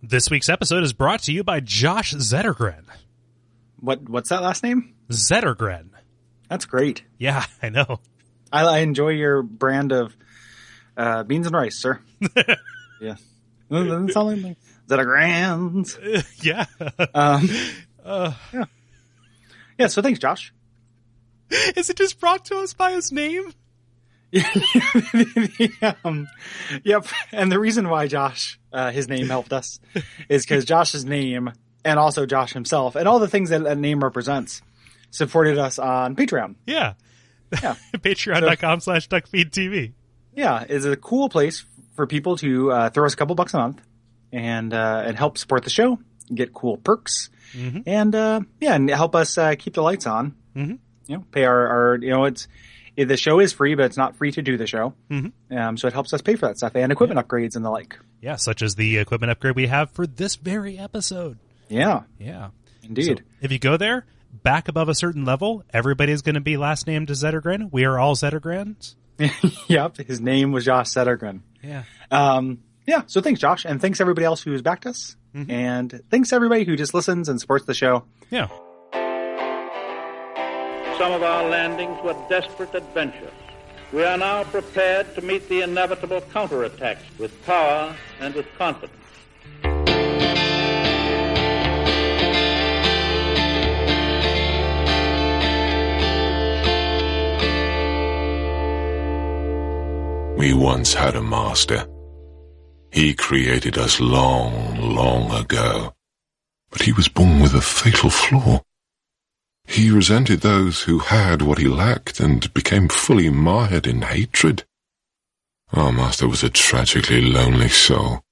This week's episode is brought to you by Josh Zettergren. What's that last name? Zettergren. That's great. Yeah, I know. I enjoy your brand of beans and rice, sir. Yeah. Doesn't sound like Zettergrens. Yeah. Yeah. Yeah, so thanks, Josh. Is it just brought to us by his name? Yep. And the reason why Josh, his name helped us is because Josh's name and also Josh himself and all the things that a name represents supported us on Patreon. Yeah. Yeah. Patreon.com/Duckfeed.tv. Yeah. It's a cool place for people to throw us a couple bucks a month and help support the show, get cool perks, and help us keep the lights on. Mm-hmm. You know, pay our the show is free, but it's not free to do the show. Mm-hmm. So it helps us pay for that stuff and equipment upgrades and the like. Yeah, such as the equipment upgrade we have for this very episode. Yeah. Yeah. Indeed. So if you go there, back above a certain level, everybody's going to be last named Zettergren. We are all Zettergrens. Yep. His name was Josh Zettergren. Yeah. Yeah. So thanks, Josh. And thanks everybody else who's backed us. Mm-hmm. And thanks everybody who just listens and supports the show. Yeah. Some of our landings were desperate adventures. We are now prepared to meet the inevitable counterattacks with power and with confidence. We once had a master. He created us long, long ago. But he was born with a fatal flaw. He resented those who had what he lacked and became fully mired in hatred. Our master was a tragically lonely soul.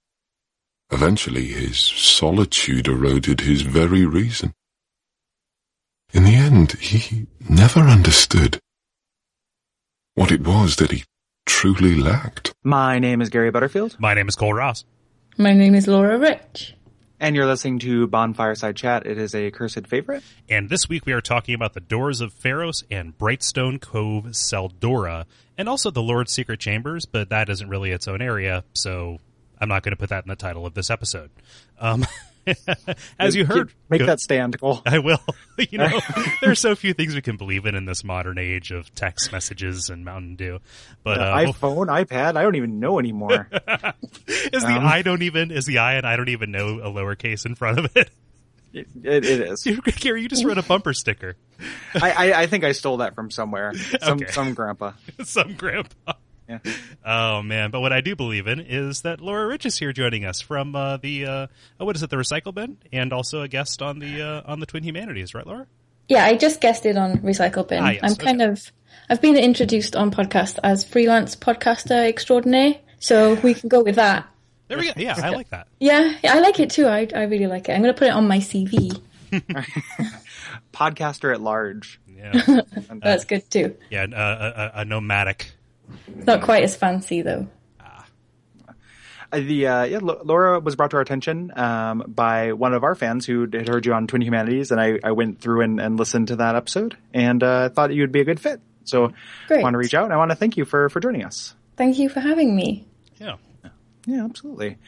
Eventually, his solitude eroded his very reason. In the end, he never understood what it was that he truly lacked. My name is Gary Butterfield. My name is Kole Ross. My name is Laura Rich. And you're listening to Bonfireside Chat. It is a cursed favorite. And this week we are talking about the doors of Pharros and Brightstone Cove Tseldora, and also the Lord's Secret Chambers, but that isn't really its own area, so I'm not going to put that in the title of this episode. As you heard... Make that stand, Cole. I will. There are so few things we can believe in this modern age of text messages and Mountain Dew. But iPhone, iPad, I don't even know anymore. Is the I and I don't even know a lowercase in front of it? It is. Gary, you just wrote a bumper sticker. I think I stole that from somewhere. Okay. Some grandpa. Some grandpa. Yeah. Oh man! But what I do believe in is that Laura Rich is here joining us from the Recycle Bin, and also a guest on the Twin Humanities, right, Laura? Yeah, I just guessed it on Recycle Bin. Yes, I've been introduced on podcast as freelance podcaster extraordinaire, so we can go with that. There we go. Yeah, I like that. Yeah, I like it too. I really like it. I'm going to put it on my CV. Podcaster at large. Yeah, that's good too. Yeah, a nomadic. It's not quite as fancy though. Laura was brought to our attention by one of our fans who had heard you on Twin Humanities, and I went through and listened to that episode, and thought you would be a good fit. So I want to reach out, and I want to thank you for joining us. Thank you for having me. Yeah. Yeah, absolutely.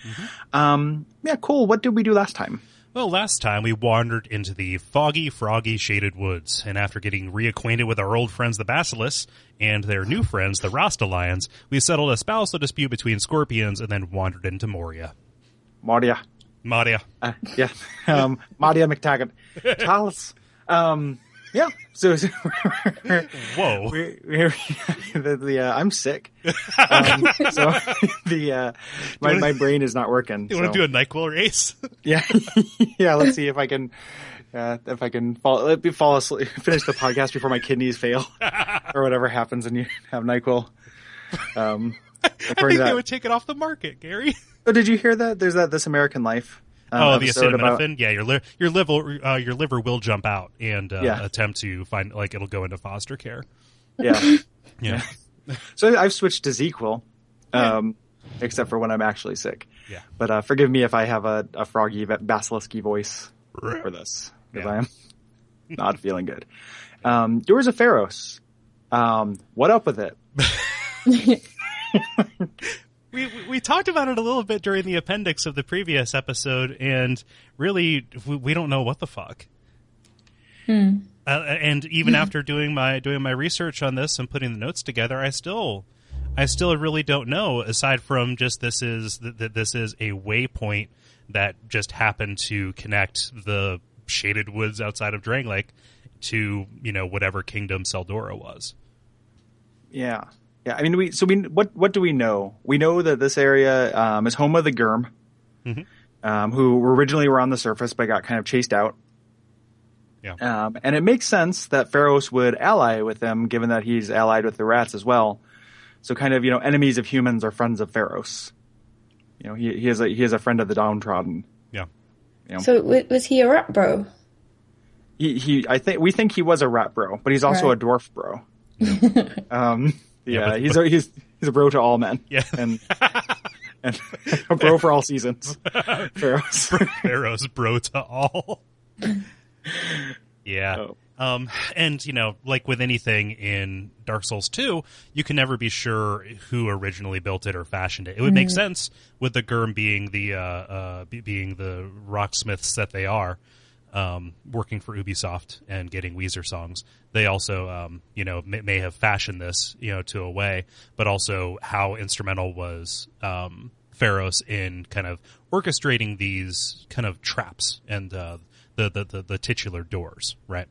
Mm-hmm. Cool. What did we do last time? Well, last time we wandered into the foggy, froggy, shaded woods, and after getting reacquainted with our old friends the Basilisks and their new friends the Rasta Lions, we settled a spousal dispute between scorpions and then wandered into Moria. Maria. Maria McTaggart. Charles. Yeah. So whoa. I'm sick. So my brain is not working. You want to do a NyQuil race? Yeah. Yeah. Let's see if I can fall asleep, finish the podcast before my kidneys fail, or whatever happens when you have NyQuil. I think they would take it off the market, Gary. Oh, did you hear that? There's that This American Life. The acetaminophen. Yeah, your liver will jump out and attempt to find, like, it'll go into foster care. Yeah. Yeah. So I've switched to ZQuil, except for when I'm actually sick. Yeah. But forgive me if I have a froggy, basilisky voice for this, because I am not feeling good. Doors of Pharros. What up with it? we talked about it a little bit during the appendix of the previous episode, and really, we don't know what the fuck. And even after doing my research on this and putting the notes together, I still really don't know. Aside from just this is a waypoint that just happened to connect the shaded woods outside of Drangleic to whatever kingdom Tseldora was. Yeah. I mean, what do we know? We know that this area is home of the Gurm, who originally were on the surface but got kind of chased out. Yeah. And it makes sense that Pharros would ally with them, given that he's allied with the rats as well. So kind of, enemies of humans are friends of Pharros. He is a friend of the downtrodden. Yeah. So was he a rat bro? We think he was a rat bro, but he's also a dwarf bro. He's a bro to all men. Yeah. And a bro for all seasons. Pharros bro to all. Yeah. Oh. And like with anything in Dark Souls 2, you can never be sure who originally built it or fashioned it. It would make sense with the Gurm being the rocksmiths that they are, working for Ubisoft and getting Weezer songs. They also, may have fashioned this, to a way, but also how instrumental was Pharros in kind of orchestrating these kind of traps and the titular doors, right?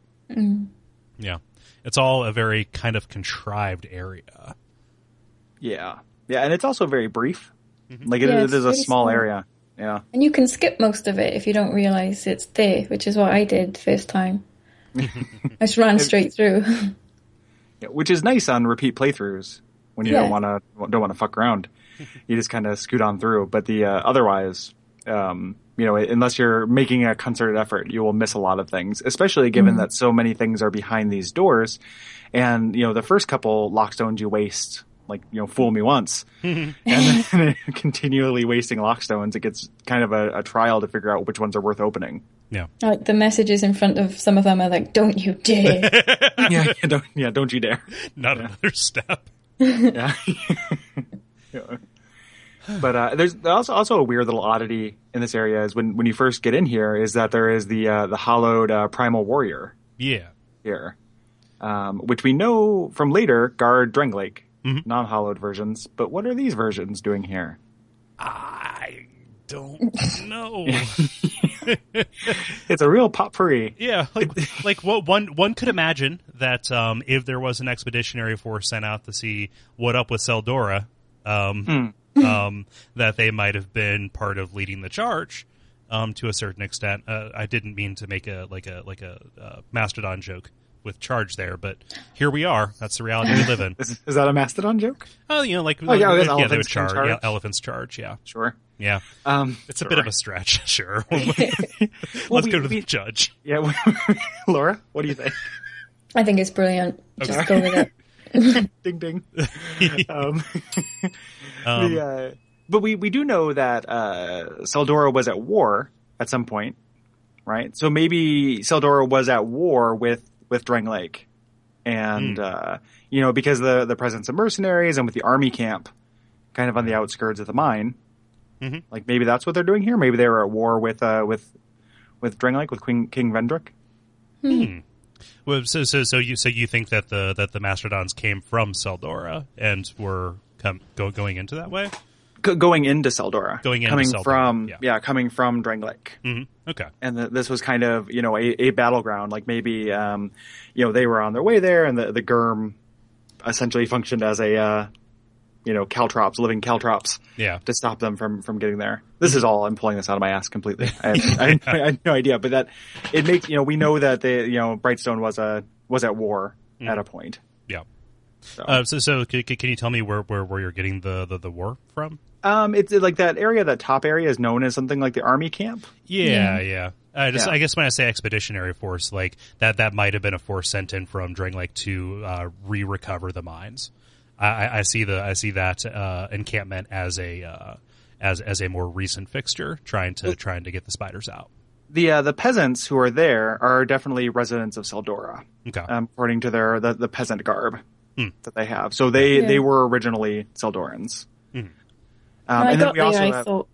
Yeah. It's all a very kind of contrived area. Yeah, and it's also very briff. Like it is a small area. Yeah. And you can skip most of it if you don't realize it's there, which is what I did first time. I just ran straight through. Yeah, which is nice on repeat playthroughs when you don't want to fuck around. You just kind of scoot on through. But the otherwise, unless you're making a concerted effort, you will miss a lot of things, especially given that so many things are behind these doors. And, the first couple lockstones you waste, like, fool me once. And then continually wasting lockstones, it gets kind of a trial to figure out which ones are worth opening. Yeah. Like the messages in front of some of them are like, don't you dare. Don't you dare. Not another step. Yeah. But there's also a weird little oddity in this area is when you first get in here is that there is the hollowed primal warrior. Yeah. Here, which we know from later guard Drangleic, non-hollowed versions. But what are these versions doing here? I don't know. It's a real potpourri. Yeah, like what one could imagine that if there was an expeditionary force sent out to see what up with Tseldora. That they might have been part of leading the charge, to a certain extent. I didn't mean to make a Mastodon joke with charge there, but here we are. That's the reality we live in. Is that a Mastodon joke? Oh, they would charge. Yeah, elephants charge. Yeah, sure. Yeah, it's a bit of a stretch. Sure. Let's go to the judge. Yeah, Laura, what do you think? I think it's brilliant. Okay. Just go with it. Ding ding. But we do know that Tseldora was at war at some point, right? So maybe Tseldora was at war with Drangleic, and because the presence of mercenaries and with the army camp kind of on the outskirts of the mine, like maybe that's what they're doing here. Maybe they were at war with Drangleic, with King Vendrick. Well, so you think that the Mastodons came from Tseldora and were going into that way? Going into Tseldora. Coming from Drangleic. Okay. And this was kind of, a battleground. Like maybe, they were on their way there and the Gurm essentially functioned as a, living caltrops. Yeah. To stop them from getting there. This is all, I'm pulling this out of my ass completely. I had no idea, but that it makes, we know that Brightstone was at war at a point. Yeah. So can you tell me where you're getting the war from? It's like that area, that top area is known as something like the army camp. Yeah. I guess when I say expeditionary force, like that might have been a force sent in from Drangleic to recover the mines. I see that encampment as a more recent fixture, trying to get the spiders out. The peasants who are there are definitely residents of Tseldora, according to the peasant garb that they have. So they were originally Tseldorans. When I and then got we there, also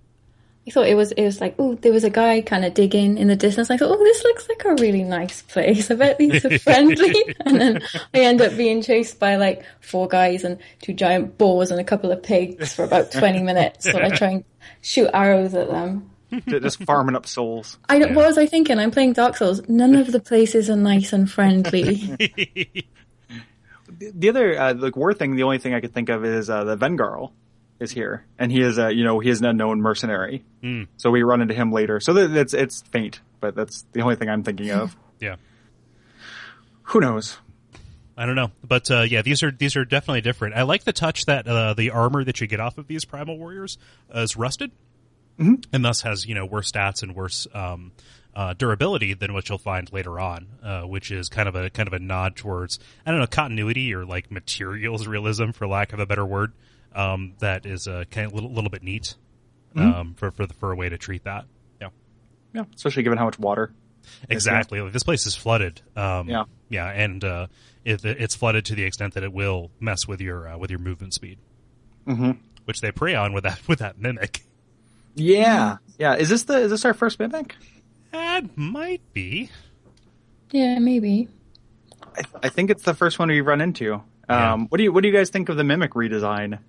I thought it was like, oh, there was a guy kind of digging in the distance. I thought, oh, this looks like a really nice place. I bet these are friendly. And then I end up being chased by like 4 guys and 2 giant boars and a couple of pigs for about 20 minutes while I try and shoot arrows at them. just farming up souls. What was I thinking? I'm playing Dark Souls. None of the places are nice and friendly. The other like war thing, the only thing I could think of is the Vengarl is here, and he is he is an unknown mercenary. So we run into him later. So it's faint, but that's the only thing I'm thinking of. Yeah. Who knows? I don't know, but these are definitely different. I like the touch that the armor that you get off of these primal warriors is rusted, and thus has worse stats and worse durability than what you'll find later on, which is kind of a nod towards, I don't know, continuity or like materials realism, for lack of a better word. That is kind of a little bit neat for a way to treat that. Yeah, especially given how much water. Exactly. Like, this place is flooded. And it's flooded to the extent that it will mess with your movement speed, which they prey on with that mimic. Yeah. Is this our first mimic? It might be. Yeah, maybe. I think it's the first one we've run into. What do you guys think of the mimic redesign?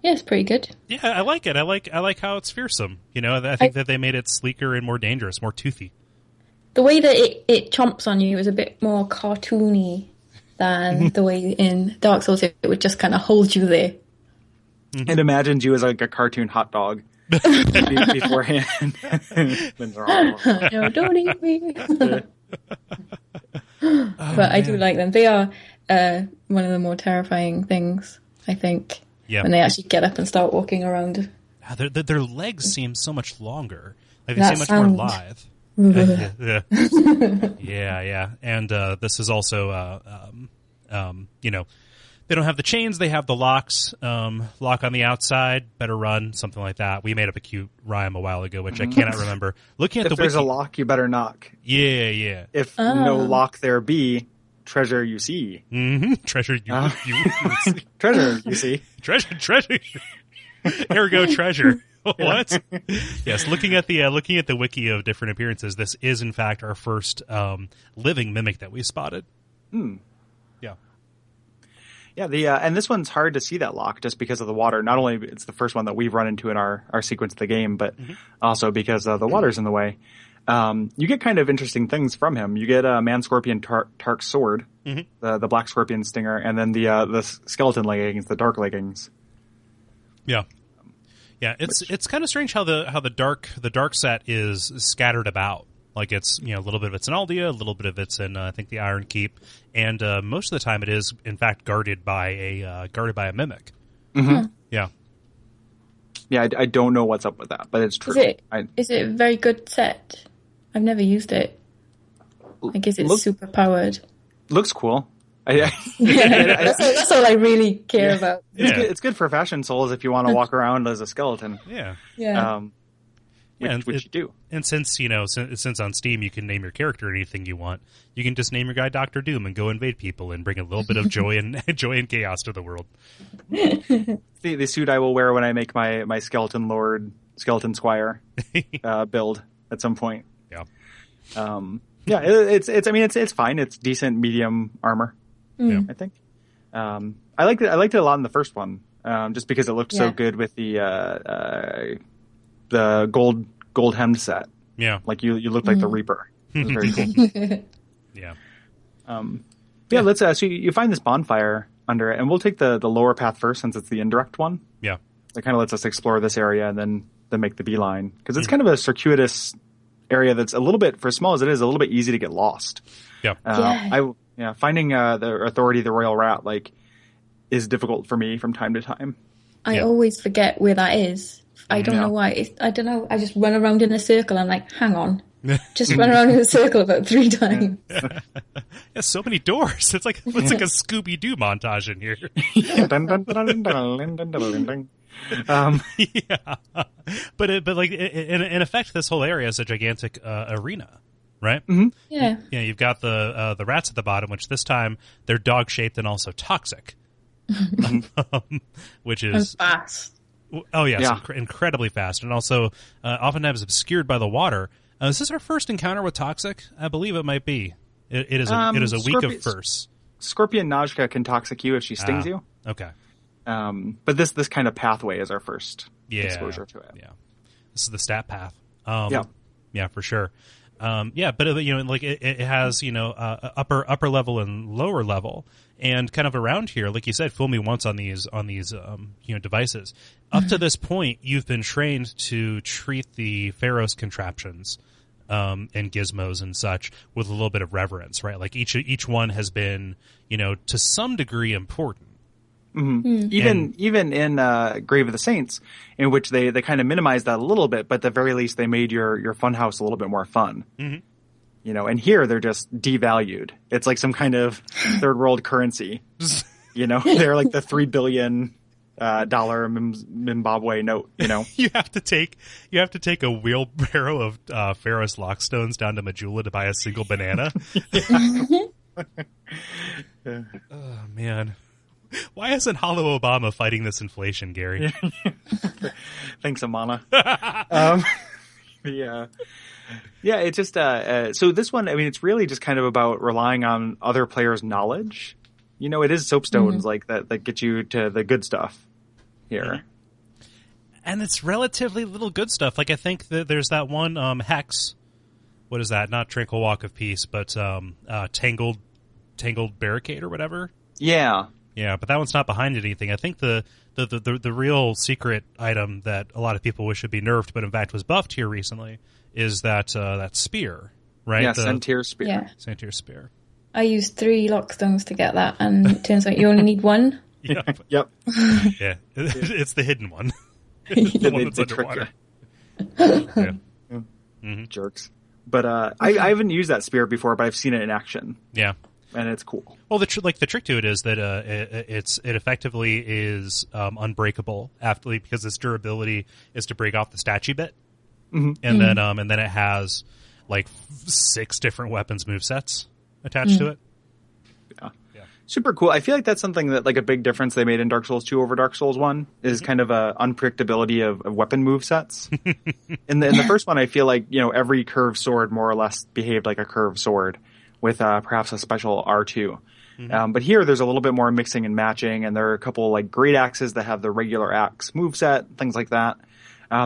Yeah, it's pretty good. Yeah, I like it. I like how it's fearsome. I think that they made it sleeker and more dangerous, more toothy. The way that it chomps on you is a bit more cartoony than the way in Dark Souls it would just kind of hold you there. It imagines you as like a cartoon hot dog beforehand. No, don't eat me. But I do like them. They are one of the more terrifying things, I think. Yeah. When they actually get up and start walking around. Their legs seem so much longer. Like, they that seem much sound. more lithe. Yeah. And this is also, they don't have the chains. They have the locks. Lock on the outside, better run, something like that. We made up a cute rhyme a while ago, which I cannot remember. Looking at if there's a lock, you better knock. Yeah. If no lock there be, treasure you see. Treasure you see. Treasure you see. Treasure. Ergo treasure. What? Yes, looking at the wiki of different appearances, this is in fact our first living mimic that we spotted. Yeah, and this one's hard to see that lock just because of the water. Not only it's the first one that we've run into in our sequence of the game, but also because the water's in the way. You get kind of interesting things from him. You get a man scorpion Tark's sword, the black scorpion stinger, and then the skeleton leggings, the dark leggings. Yeah. It's kind of strange how the dark set is scattered about. Like, it's a little bit of it's in Aldia, a little bit of it's in I think the Iron Keep, and most of the time it is in fact guarded by a mimic. Yeah. Yeah, I don't know what's up with that, but it's true. Is it a very good set? I've never used it. I guess it's super powered. Looks cool. That's all I really care about. It's good for fashion souls if you want to walk around as a skeleton. Which you do. And since on Steam you can name your character anything you want, you can just name your guy Dr. Doom and go invade people and bring a little bit of joy and chaos to the world. The suit I will wear when I make my skeleton lord, skeleton squire build at some point. It's fine. It's decent medium armor. I think. I liked it a lot in the first one, just because it looked so good with the gold hemmed set. Yeah, like you looked like the Reaper. It was very cool. Let's so you find this bonfire under it, and we'll take the lower path first since it's the indirect one. Yeah, it kind of lets us explore this area and then make the beeline, because it's kind of a circuitous area that's a little bit, for as small as it is, a little bit easy to get lost. Finding the authority, the royal rat, is difficult for me from time to time. I always forget where that is. I don't know why. I don't know. I just run around in a circle. I'm like, hang on. Just run around in a circle about 3 times. So many doors. It's like a Scooby-Doo montage in here. But in effect, this whole area is a gigantic arena, right? Yeah. You've got the rats at the bottom, which this time they're dog-shaped and also toxic, which is fast. Oh, yes, incredibly fast, and also oftentimes obscured by the water. Is this our first encounter with Toxic? I believe it might be. It is a week of firsts. Scorpion Najka can toxic you if she stings you. Okay. But this kind of pathway is our first exposure to it. Yeah. This is the stat path. Yeah, for sure. But it has upper level and lower level, and kind of around here, like you said, fool me once on these devices. Up to this point, you've been trained to treat the Pharros contraptions and gizmos and such with a little bit of reverence, right? Like each one has been, to some degree important. Mm-hmm. Even in Grave of the Saints, in which they kind of minimized that a little bit, but at the very least they made your funhouse a little bit more fun. Mm-hmm. And here they're just devalued. It's like some kind of third world currency. They're like the $3 billion Zimbabwe note. you have to take a wheelbarrow of Pharros lockstones down to Majula to buy a single banana. Oh man. Why isn't Hollow Obama fighting this inflation, Gary? Thanks, Amana. It's just so this one, I mean, it's really just kind of about relying on other players' knowledge. It is soapstones like that get you to the good stuff here. And it's relatively little good stuff. Like I think that there's that one hex. What is that? Not Tranquil Walk of Peace, but Tangled Barricade or whatever. Yeah. Yeah, but that one's not behind anything. I think the real secret item that a lot of people wish would be nerfed, but in fact was buffed here recently, is that spear, right? Yeah, Sentir Spear. Yeah. Sentir Spear. I used 3 lockstones to get that, and it turns out you only need 1. Yep. Yep. Yeah, it's the hidden one. The one that's underwater. Yeah. Mm-hmm. Jerks. But I haven't used that spear before, but I've seen it in action. Yeah. And it's cool. Well, the trick to it is that it effectively is unbreakable because its durability is to break off the statue bit, and then it has like 6 different weapons movesets attached to it. Yeah, super cool. I feel like that's something that like a big difference they made in Dark Souls 2 over Dark Souls 1 is kind of a unpredictability of weapon movesets. in the first one, I feel like every curved sword more or less behaved like a curved sword, with perhaps a special R2. But here there's a little bit more mixing and matching, and there are a couple like great axes that have the regular axe moveset, things like that.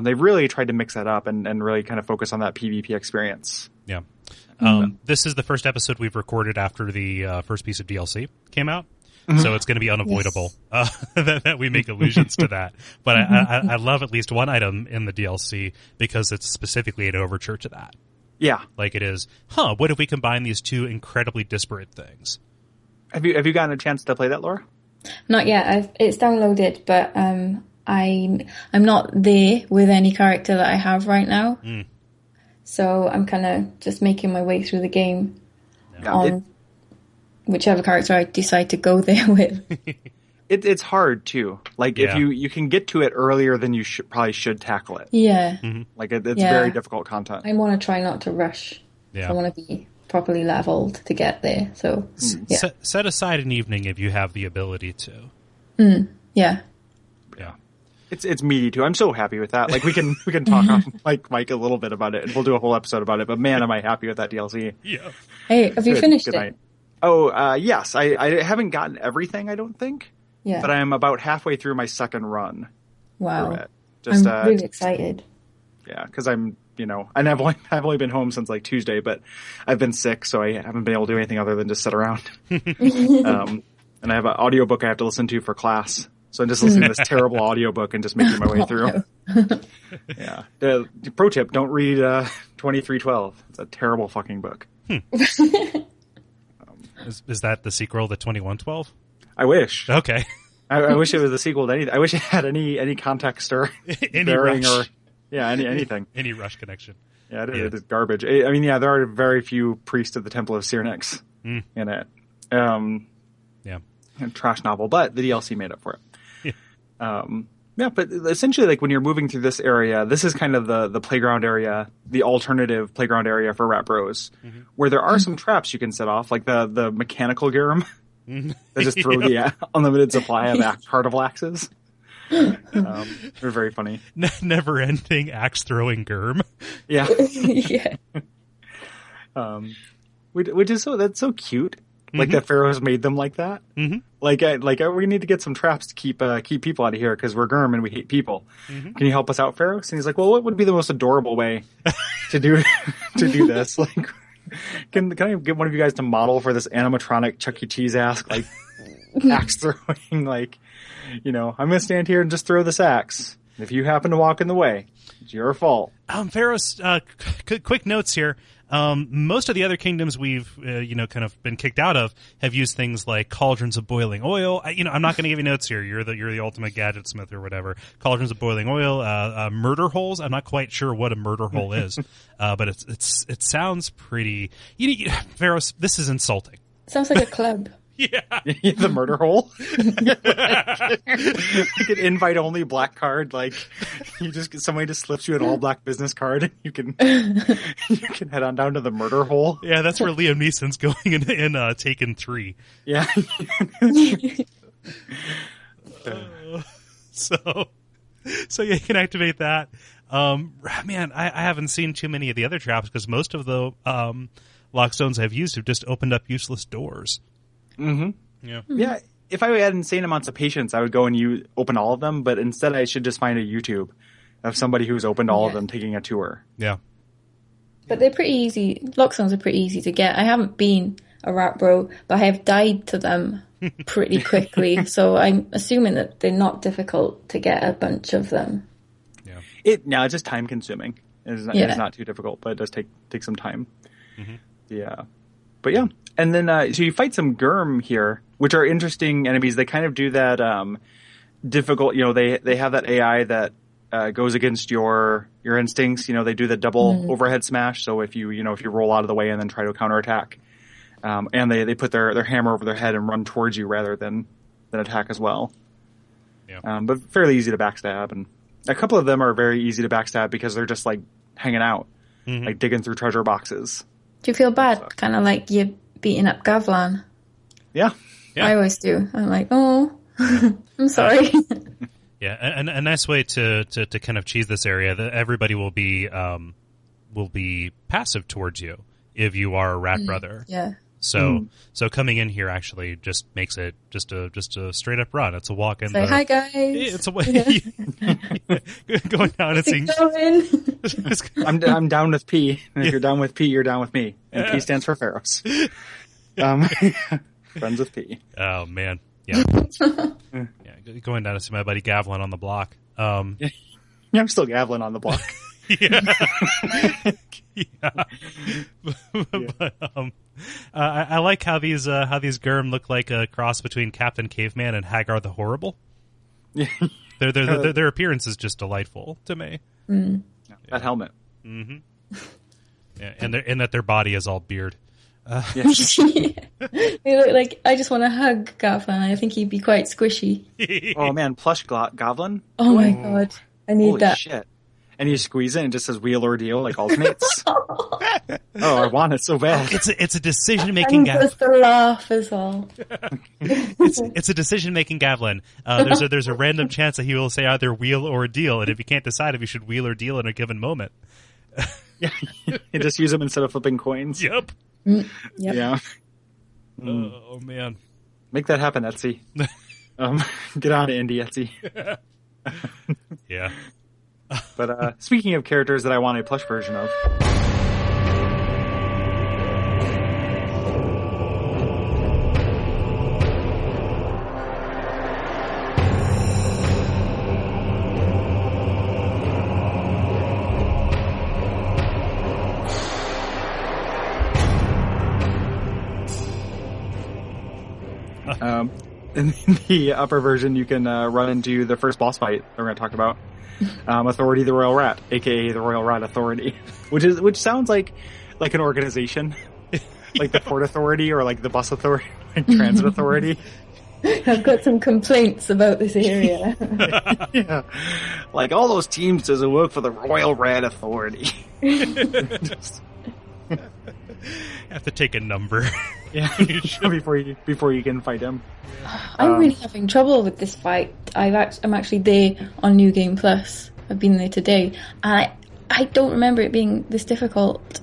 They've really tried to mix that up and really kind of focus on that PvP experience. Yeah. This is the first episode we've recorded after the first piece of DLC came out. So it's going to be unavoidable that we make allusions to that. But I love at least one item in the DLC because it's specifically an overture to that. Yeah. Like it is, what if we combine these two incredibly disparate things? Have you gotten a chance to play that, Laura? Not yet. It's downloaded, but I'm not there with any character that I have right now. So I'm kind of just making my way through the game on whichever character I decide to go there with. It's hard too. Like if you can get to it earlier than you probably should tackle it. Yeah. Like it's very difficult content. I want to try not to rush. Yeah. I want to be properly leveled to get there. So set aside an evening if you have the ability to. Yeah. Yeah. It's meaty too. I'm so happy with that. Like we can talk on like Mike a little bit about it, and we'll do a whole episode about it. But man, am I happy with that DLC. Yeah. Hey, have you finished it? Night. Oh, yes. I haven't gotten everything, I don't think. Yeah. But I am about halfway through my second run. Wow. Just, I'm really excited. Yeah, because I'm, and I've only been home since like Tuesday, but I've been sick, so I haven't been able to do anything other than just sit around. And I have an audiobook I have to listen to for class. So I'm just listening to this terrible audiobook and just making my way through. Yeah. The pro tip, don't read 2312. It's a terrible fucking book. Is that the sequel to 2112? I wish. Okay. I wish it was a sequel to anything. I wish it had any context or any rush. Or anything. Any rush connection. Yeah, it is garbage. I mean, there are very few priests of the Temple of Syrinx in it. And trash novel, but the DLC made up for it. But essentially, like when you're moving through this area, this is kind of the playground area, the alternative playground area for Rat Bros, where there are some traps you can set off, like the mechanical Garum. They just throw the unlimited supply of carnival axes. They're very funny. Never-ending axe-throwing Germ. Yeah. Yeah. Which is that's so cute. Like that Pharros made them like that. Mm-hmm. Like we need to get some traps to keep people out of here because we're Germ and we hate people. Mm-hmm. Can you help us out, Pharros? And he's like, well, what would be the most adorable way to do this? Like, can I get one of you guys to model for this animatronic Chuck E. Cheese axe throwing? Like, I'm gonna stand here and just throw this axe. If you happen to walk in the way, it's your fault. Pharros, quick notes here. Most of the other kingdoms we've, kind of been kicked out of have used things like cauldrons of boiling oil. I'm not going to give you notes here. You're the ultimate gadget smith or whatever. Cauldrons of boiling oil, murder holes. I'm not quite sure what a murder hole is, but it sounds pretty. Pharros, this is insulting. Sounds like a club. Yeah. The murder hole. Like an invite only black card. Like somebody just slips you an all black business card and you can head on down to the murder hole. Yeah, that's where Liam Neeson's going in Taken 3. Yeah. So you can activate that. Man, I haven't seen too many of the other traps because most of the lockstones I've used have just opened up useless doors. Mm-hmm. Yeah. Yeah. If I had insane amounts of patience, I would go and open all of them. But instead, I should just find a YouTube of somebody who's opened all of them taking a tour. Yeah. But they're pretty easy. Lockstones are pretty easy to get. I haven't been a rat bro, but I have died to them pretty quickly. So I'm assuming that they're not difficult to get a bunch of them. Yeah. It's just time consuming. It's not too difficult, but it does take some time. Mm-hmm. Yeah. But yeah. And then, so you fight some Germ here, which are interesting enemies. They kind of do that, difficult, they have that AI that, goes against your instincts. They do the double overhead smash. So if you roll out of the way and then try to counterattack, and they put their hammer over their head and run towards you rather than attack as well. Yeah. But fairly easy to backstab. And a couple of them are very easy to backstab because they're just like hanging out, like digging through treasure boxes. Do you feel bad? Kind of like you're beating up Gavlan. Yeah. I always do. I'm like, oh, I'm sorry. Yeah, and a nice way to kind of cheese this area that everybody will be passive towards you if you are a rat brother. Yeah. So coming in here actually just makes it just a straight up run. It's a walk in. Say hi guys. It's a way going down and seeing. I'm down with P, and if you're down with P, you're down with me. And P stands for Pharros. Friends with P. Oh man, yeah. Going down to see my buddy Gavlin on the block. I'm still Gavlin on the block. But I like how these Germ look like a cross between Captain Caveman and Hagar the Horrible. Yeah. Their appearance is just delightful to me. Mm. That helmet. Mm-hmm. Yeah, and that their body is all beard. They look like I just want to hug Gavlan. I think he'd be quite squishy. Oh man, plush Gavlan. Oh my god, I need Holy that. Shit. And you squeeze it and it just says wheel or deal, like alternates. Oh, I want it so bad. It's a decision making Gavlan. Just to laugh as well. It's a decision making Gavlan. There's a random chance that he will say either wheel or deal, and if you can't decide if you should wheel or deal in a given moment. Yeah, you just use them instead of flipping coins. Yep. Yep. Yeah. Oh man. Make that happen, Etsy. Get on it, Indie Etsy. Yeah. But speaking of characters that I want a plush version of. In the upper version, you can run into the first boss fight that we're going to talk about. Authority the Royal Rat, aka the Royal Rat Authority, which sounds like an organization, like the Port Authority or like the Bus Authority, like Transit Authority. I've got some complaints about this area. Yeah, like all those teams doesn't work for the Royal Rat Authority. Have to take a number. Yeah, before you can fight him. I'm really having trouble with this fight. I'm actually there on New Game Plus. I've been there today, and I don't remember it being this difficult.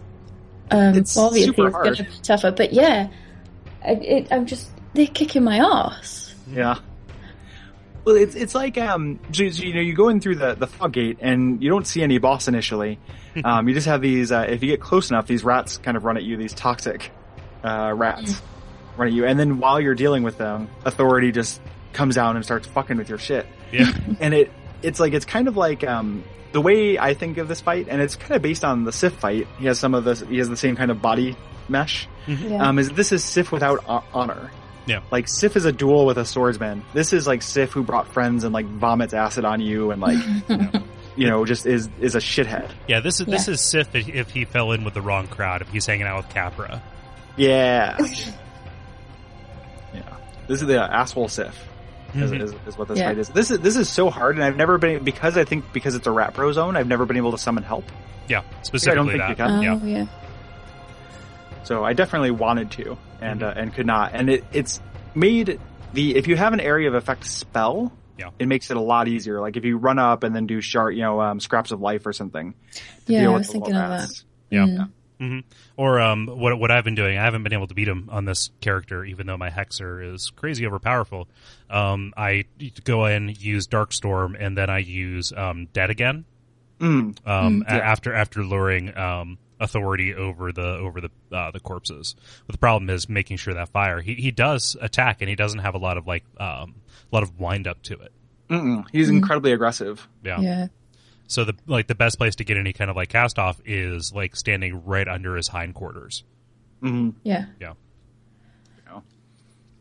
It's obviously super it's hard. going to be tougher, but yeah, they're kicking my ass. Yeah. Well, it's like you go in through the fog gate and you don't see any boss initially. You just have these. If you get close enough, these rats kind of run at you. These toxic rats run at you, and then while you're dealing with them, Authority just comes down and starts fucking with your shit. Yeah. And it's kind of like the way I think of this fight, and it's kind of based on the Sif fight. He has the same kind of body mesh. Yeah. This is Sif without honor. Yeah. Like, Sif is a duel with a swordsman. This is like Sif who brought friends and like vomits acid on you and like, just is a shithead. Yeah, this is Sif if he fell in with the wrong crowd, if he's hanging out with Capra. Yeah. Yeah. This is the asshole Sif. Is what this fight is. This is so hard, and I've never been, because it's a Rat Pro zone, I've never been able to summon help. Yeah, specifically I don't think that. you can. Oh, yeah. So I definitely wanted to, and could not. And it's made if you have an area of effect spell, it makes it a lot easier. Like if you run up and then do scraps of life or something. Yeah, I was thinking of that. Yeah. Mm-hmm. Or what I've been doing, I haven't been able to beat him on this character, even though my Hexer is crazy overpowerful. I go in, use Darkstorm, and then I use Dead Again. After luring Authority over the corpses. But the problem is making sure that fire. He does attack, and he doesn't have a lot of wind up to it. He's incredibly aggressive. Yeah. So the best place to get any kind of like cast off is like standing right under his hindquarters. Mm-hmm. Yeah. Yeah.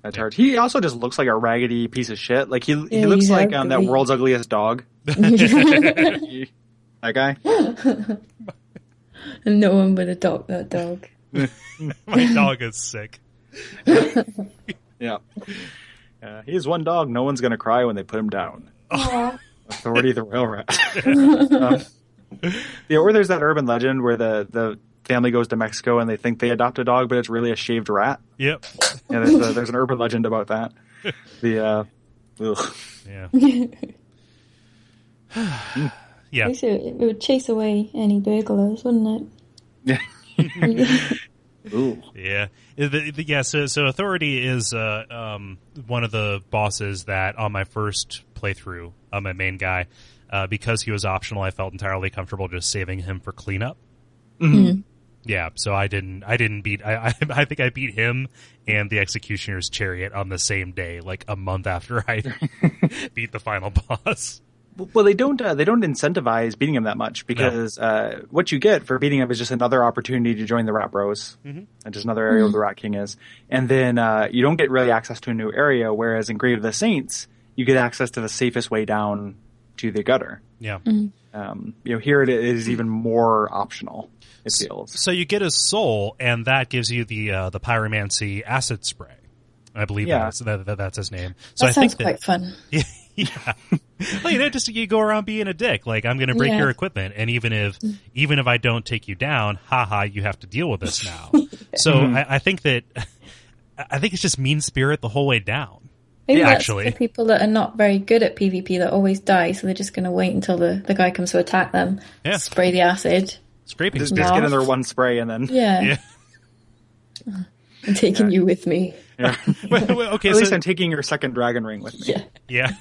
That's hard. He also just looks like a raggedy piece of shit. Like he looks like that world's ugliest dog. That guy. And no one would adopt that dog. My dog is sick. Yeah. He's one dog. No one's gonna cry when they put him down. Authority the Royal Rat. Or there's that urban legend where the family goes to Mexico and they think they adopt a dog, but it's really a shaved rat. Yep. Yeah, there's an urban legend about that. Yeah. Yeah. It would chase away any burglars, wouldn't it? Ooh. Yeah. So Authority is one of the bosses that on my first playthrough, my main guy, because he was optional, I felt entirely comfortable just saving him for cleanup. Mm-hmm. Yeah, so I didn't beat. I think I beat him and the Executioner's Chariot on the same day, like a month after I beat the final boss. Well, they don't incentivize beating him that much because what you get for beating him is just another opportunity to join the Rat Bros, and just another area where the Rat King is, and then you don't get really access to a new area. Whereas in Grave of the Saints, you get access to the safest way down to the gutter. Yeah. Here it is even more optional. It feels. So you get his soul, and that gives you the Pyromancy acid spray. I believe that's his name. So that sounds quite fun. Yeah. Well, just you go around being a dick. Like, I'm going to break your equipment, and even if I don't take you down, you have to deal with this now. So I think it's just mean spirit the whole way down. Maybe that's the people that are not very good at PvP that always die, so they're just going to wait until the guy comes to attack them, spray the acid. Scraping. Just get in there one spray and then... Yeah. I'm taking you with me. Yeah. Okay, at least I'm taking your second dragon ring with me. Yeah.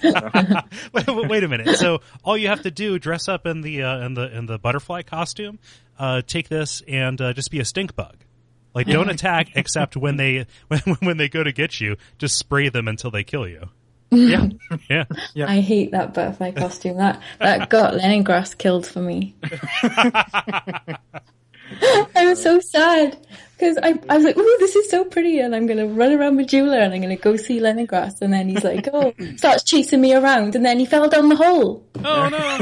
Wait a minute. So all you have to do, dress up in the butterfly costume, take this and just be a stink bug. Like, don't attack except when they go to get you. Just spray them until they kill you. Yeah. I hate that butterfly costume. That got Leningrass killed for me. I was so sad because I was like, "Ooh, this is so pretty," and I'm gonna run around with Jula and I'm gonna go see Leningrass, and then he's like, "Oh," starts chasing me around, and then he fell down the hole. Oh no!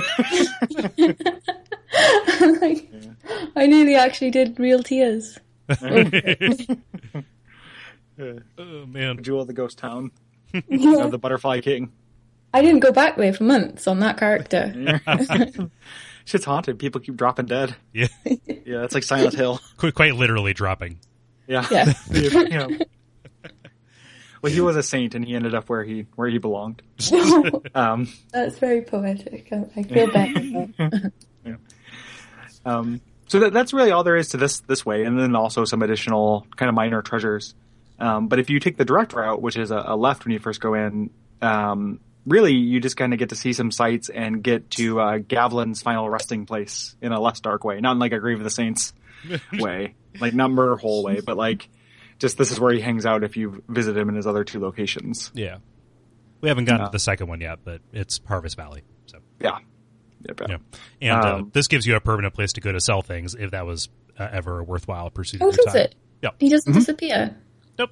I'm like, I nearly actually did real tears. Oh man! Jewel of the Ghost Town, the Butterfly King. I didn't go back there for months on that character. Shit's haunted. People keep dropping dead. Yeah. Yeah, it's like Silent Hill. Quite literally dropping. Yeah. Yeah. Well, he was a saint, and he ended up where he belonged. That's very poetic. I feel bad. So that's really all there is to this way, and then also some additional kind of minor treasures. But if you take the direct route, which is a left when you first go in, really you just kind of get to see some sights and get to Gavlin's final resting place in a less dark way, not in like a Grave of the Saints way, like not Murder Hole way, but like just this is where he hangs out if you visit him in his other two locations. Yeah, we haven't gotten to the second one yet, but it's Harvest Valley. So yeah. Yep. Yeah. And this gives you a permanent place to go to sell things if that was ever a worthwhile pursuit. Oh, of your does time. it? Yep. He doesn't disappear. Nope.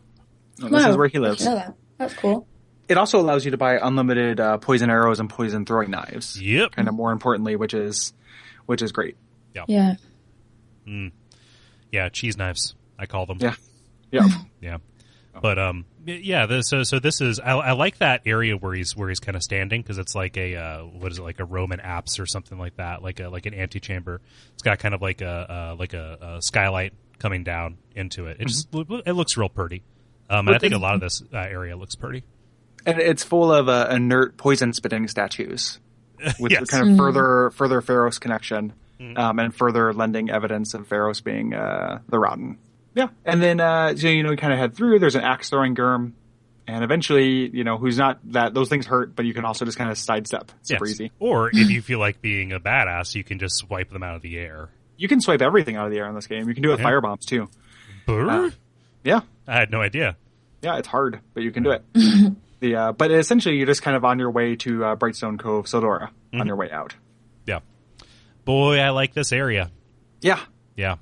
No, this is where he lives. I know that. That's cool. It also allows you to buy unlimited poison arrows and poison throwing knives. Yep. Kind of more importantly, which is great. Yeah. Yeah, cheese knives, I call them. Yeah. Yeah. Yeah. But yeah. So this is I like that area where he's kind of standing because it's like a what is it, like a Roman apse or something like that, like an antechamber. It's got kind of like a skylight coming down into it. It just it looks real pretty. And I think a lot of this area looks pretty. And it's full of inert poison spitting statues, with Yes. kind of further Pharros connection, and further lending evidence of Pharros being the Rotten. Yeah, and then so you kind of head through. There's an axe throwing Gurm, and eventually who's not that those things hurt, but you can also just kind of sidestep. Super easy. Or if you feel like being a badass, you can just swipe them out of the air. You can swipe everything out of the air in this game. You can do it with fire bombs too. Yeah, I had no idea. Yeah, it's hard, but you can do it. But essentially, you're just kind of on your way to Brightstone Cove Tseldora on your way out. Yeah, boy, I like this area. Yeah,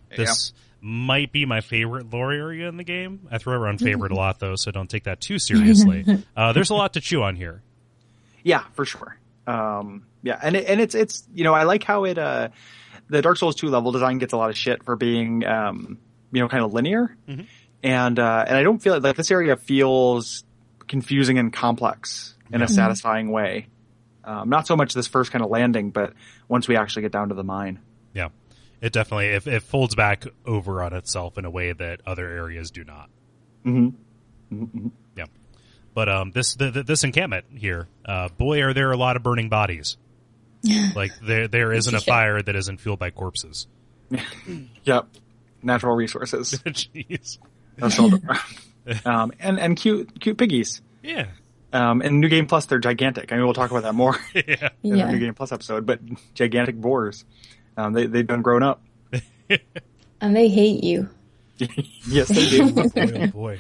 This might be my favorite lore area in the game. I throw around favorite a lot, though, so don't take that too seriously. There's a lot to chew on here. Yeah, for sure. Yeah, and it's I like how it the Dark Souls 2 level design gets a lot of shit for being kind of linear, and I don't feel like this area feels confusing and complex in a satisfying way. Not so much this first kind of landing, but once we actually get down to the mine. Yeah. It definitely it folds back over on itself in a way that other areas do not. Yeah, but this encampment here, boy, are there a lot of burning bodies. Like there isn't a fire that isn't fueled by corpses. Yep, natural resources. Jeez. And cute piggies. Yeah. And New Game Plus, they're gigantic. I mean, we'll talk about that more in the New Game Plus episode. But gigantic boars. They've been grown up. And they hate you. Yes, they do. Oh, boy.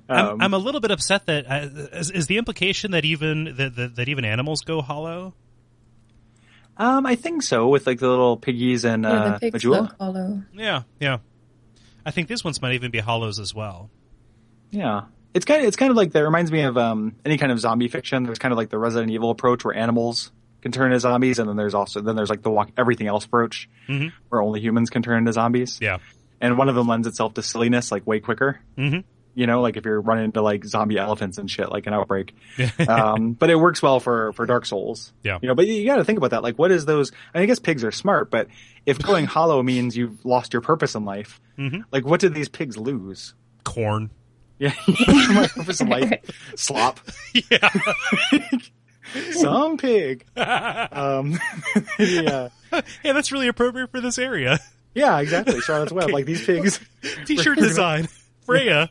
I'm a little bit upset that is the implication that even animals go hollow. I think so, with like the little piggies and the pigs Majula. look hollow. Yeah. I think these ones might even be hollows as well. Yeah, it's kind of like that. Reminds me of any kind of zombie fiction. There's kind of like the Resident Evil approach where animals can turn into zombies, and then there's like the everything else approach where only humans can turn into zombies. Yeah, and one of them lends itself to silliness like way quicker. Like if you're running into like zombie elephants and shit, like an outbreak. But it works well for Dark Souls. Yeah. But you got to think about that. Like, what is those? I guess pigs are smart, but if going hollow means you've lost your purpose in life, like what did these pigs lose? Corn. Yeah. My purpose in life. Slop. Yeah. Some pig. Yeah. Hey, that's really appropriate for this area. Yeah, exactly. Charlotte's Web. Like these pigs. T-shirt design. Freya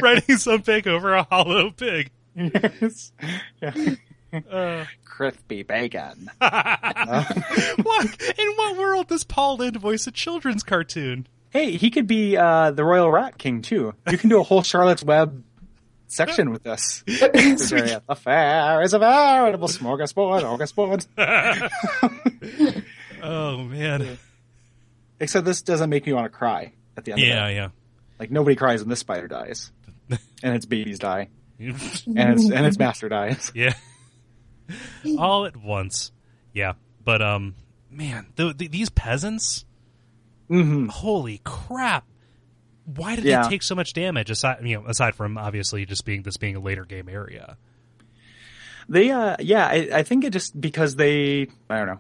riding some pig over a hollow pig. Yes. Yeah. Crispy bacon. What? In what world does Paul Lynde voice a children's cartoon? Hey, he could be the Royal Rat King too. You can do a whole Charlotte's Web section with this. This area. A fair is a veritable smorgasbord. Oh man! Except this doesn't make me want to cry at the end. of it. Yeah. Like nobody cries when this spider dies, and its babies die, and its master dies. Yeah. All at once. Yeah, but man, these peasants. Holy crap! Why did they take so much damage? Aside from obviously just being a later game area. They, I think it just because I don't know.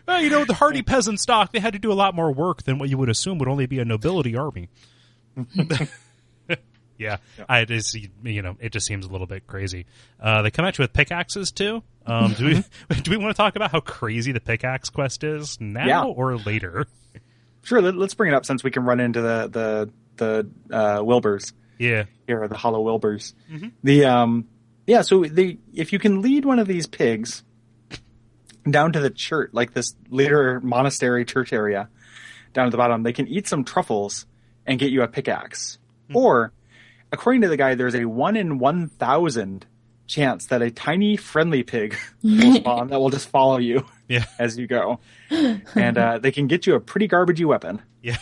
Well, the hardy peasant stock, they had to do a lot more work than what you would assume would only be a nobility army. Yeah. It just seems a little bit crazy. They come at you with pickaxes too. Do we want to talk about how crazy the pickaxe quest is now or later? Sure. Let's bring it up since we can run into the Wilburs. Yeah. Here, the hollow Wilburs. Mm-hmm. So if you can lead one of these pigs down to the church, like this later monastery church area, down at the bottom, they can eat some truffles and get you a pickaxe. Mm-hmm. Or, according to the guy, there's a 1 in 1,000 chance that a tiny friendly pig will spawn that will just follow you as you go. And they can get you a pretty garbagey weapon. Yeah.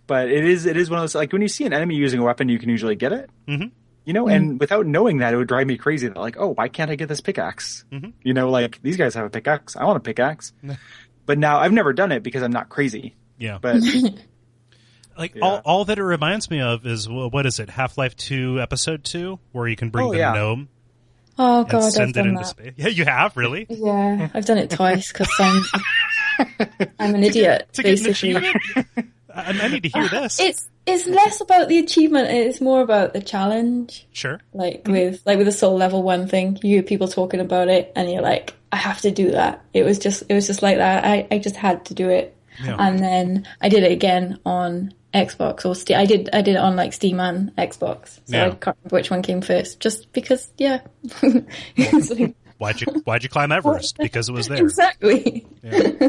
But it is one of those, like, when you see an enemy using a weapon, you can usually get it. Mm-hmm. And without knowing that, it would drive me crazy. That, like, oh, why can't I get this pickaxe? Mm-hmm. Like, these guys have a pickaxe. I want a pickaxe. But now, I've never done it because I'm not crazy. Yeah. But... all that it reminds me of is, what is it, Half-Life 2 Episode 2, where you can bring the gnome. Oh, God, and send I've done it into that. space. Yeah, you have, really? Yeah, I've done it twice because I'm an idiot, basically. I need to hear this. It's less about the achievement; it's more about the challenge. Sure. Like with the soul level 1 thing, you hear people talking about it, and you're like, I have to do that. It was just like that. I just had to do it, and then I did it again on Xbox or Steam. I did it on like Steam and Xbox, so I can't remember which one came first. Just because, it's like, why'd you climb Everest? Because it was there. Exactly. Yeah.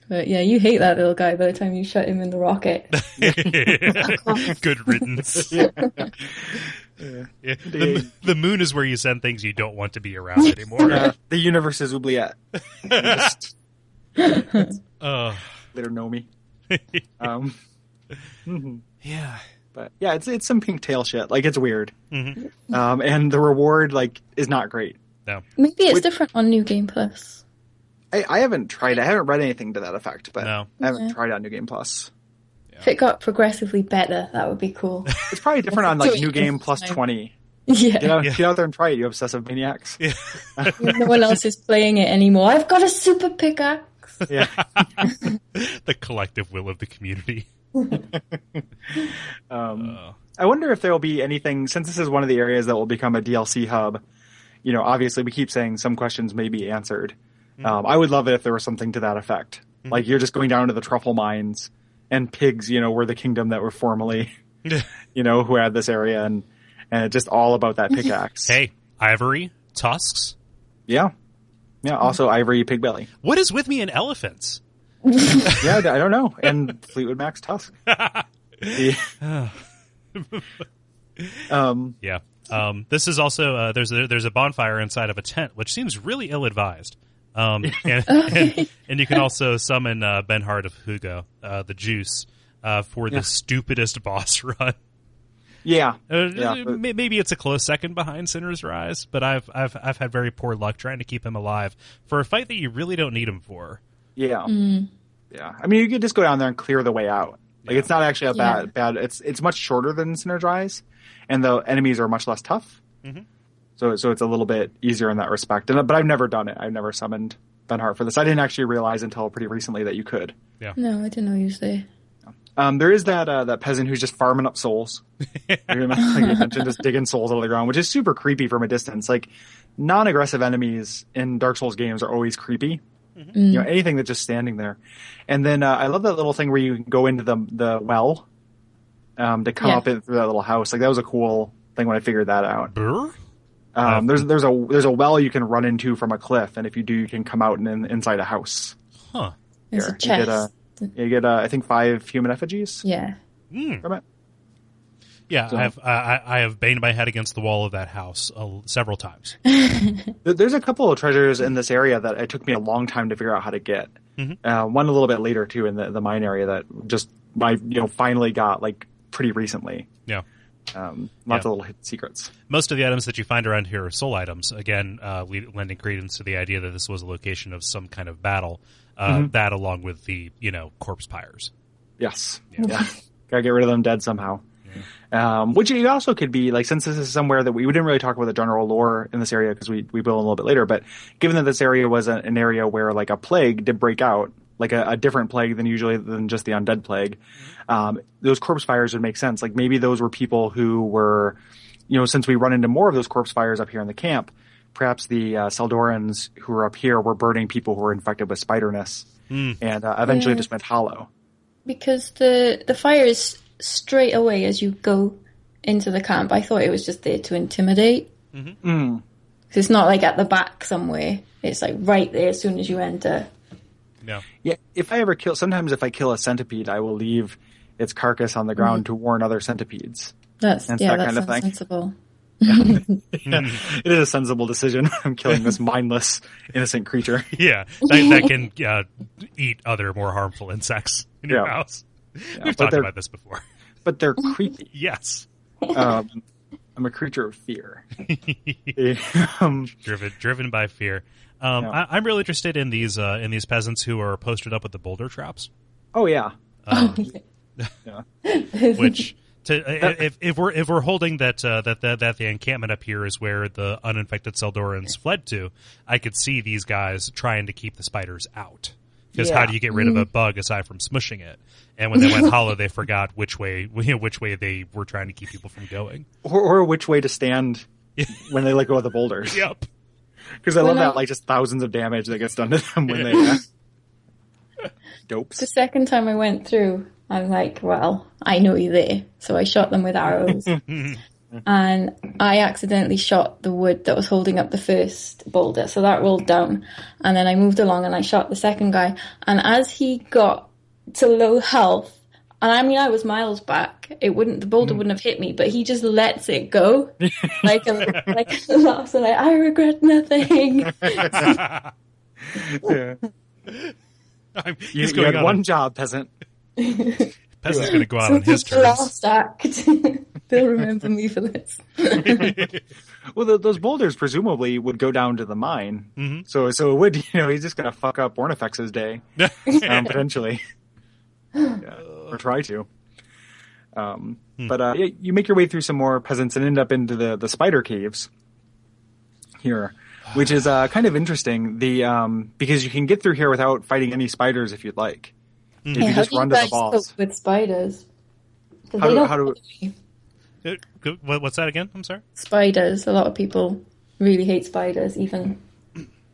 But yeah, you hate that little guy by the time you shut him in the rocket. Good riddance. The moon is where you send things you don't want to be around anymore. The universe is oubliette. Later know me. Yeah. But yeah, it's some pink tail shit. Like, it's weird. Mm-hmm. And the reward, like, is not great. No. Maybe it's different on New Game Plus. I haven't tried. I haven't read anything to that effect, but no. I haven't tried on New Game Plus. Yeah. If it got progressively better, that would be cool. It's probably different on like New Game Plus 20. Yeah. Get out there and try it, you obsessive maniacs. Yeah. No one else is playing it anymore. I've got a super pickaxe. Yeah. The collective will of the community. I wonder if there will be anything, since this is one of the areas that will become a DLC hub. Obviously we keep saying some questions may be answered. I would love it if there was something to that effect. Mm-hmm. Like, you're just going down to the truffle mines, and pigs, were the kingdom that were formerly, who had this area, and it's just all about that pickaxe. Hey, ivory, tusks. Yeah. Yeah, also ivory, pig belly. What is with me and elephants? Yeah, I don't know. And Fleetwood Mac's tusk. Yeah. This is also, there's a bonfire inside of a tent, which seems really ill-advised. And you can also summon Benhard of Hugo, the Juice, for the stupidest boss run. Yeah. Maybe it's a close second behind Sinner's Rise, but I've had very poor luck trying to keep him alive for a fight that you really don't need him for. Yeah. Yeah. I mean, you could just go down there and clear the way out. Like, it's not actually a bad. It's much shorter than Sinner's Rise, and the enemies are much less tough. Mm-hmm. So it's a little bit easier in that respect. But I've never done it. I've never summoned Benhart for this. I didn't actually realize until pretty recently that you could. Yeah. No, I didn't know you was there. There is that peasant who's just farming up souls. Like you mentioned, just digging souls out of the ground, which is super creepy from a distance. Like, non-aggressive enemies in Dark Souls games are always creepy. Mm-hmm. Anything that's just standing there. And then I love that little thing where you can go into the well to come up in through that little house. Like, that was a cool thing when I figured that out. There's a well you can run into from a cliff, and if you do, you can come out and inside a house. Huh. There's a chest. You get I think 5 human effigies. Yeah. From it. Yeah, so, I have banged my head against the wall of that house several times. There's a couple of treasures in this area that it took me a long time to figure out how to get. Mm-hmm. One a little bit later too in the mine area that just I finally got like pretty recently. Yeah. Lots of little hidden secrets. Most of the items that you find around here are soul items. Again, lending credence to the idea that this was a location of some kind of battle. That along with the corpse pyres. Yes. Yeah. Gotta get rid of them dead somehow. Yeah. Which it also could be, like, since this is somewhere that we didn't really talk about the general lore in this area because we build a little bit later, but given that this area was an area where, like, a plague did break out like a different plague than just the undead plague, those corpse fires would make sense. Like maybe those were people who were, since we run into more of those corpse fires up here in the camp, perhaps the Tseldorans who were up here were burning people who were infected with spiderness, and eventually just went hollow. Because the fire is straight away as you go into the camp. I thought it was just there to intimidate. Mm-hmm. It's not like at the back somewhere. It's like right there as soon as you enter. Yeah. If I kill a centipede, I will leave its carcass on the ground to warn other centipedes. That kind of thing. Sensible. It is a sensible decision. I'm killing this mindless, innocent creature. Yeah, that can eat other more harmful insects in your house. Yeah, we've talked about this before. But they're creepy. Yes. I'm a creature of fear. Driven by fear. I'm really interested in these peasants who are posted up with the boulder traps. Oh yeah. Which if we're holding that the encampment up here is where the uninfected Tseldorans fled to, I could see these guys trying to keep the spiders out. Because how do you get rid of a bug aside from smushing it? And when they went hollow, they forgot which way they were trying to keep people from going, or which way to stand when they let go of the boulders. Yep. Because I love that, like, just thousands of damage that gets done to them when they dopes. The second time I went through, I'm like, well, I know you're there, so I shot them with arrows. And I accidentally shot the wood that was holding up the first boulder, so that rolled down. And then I moved along and I shot the second guy. And as he got to low health, and I mean, I was miles back, the boulder wouldn't have hit me, but he just lets it go. like a laugh, so I regret nothing. You had one job, peasant. Peasant's going to go out on his terms. Last act. They'll remember me for this. Well, those boulders presumably would go down to the mine. Mm-hmm. So it would, he's just going to fuck up Ornifex's day, potentially. Or try to. But you make your way through some more peasants and end up into the spider caves here, which is kind of interesting. Because you can get through here without fighting any spiders if you'd like. If you just run to the boss. With spiders. What's that again? I'm sorry? Spiders. A lot of people really hate spiders, even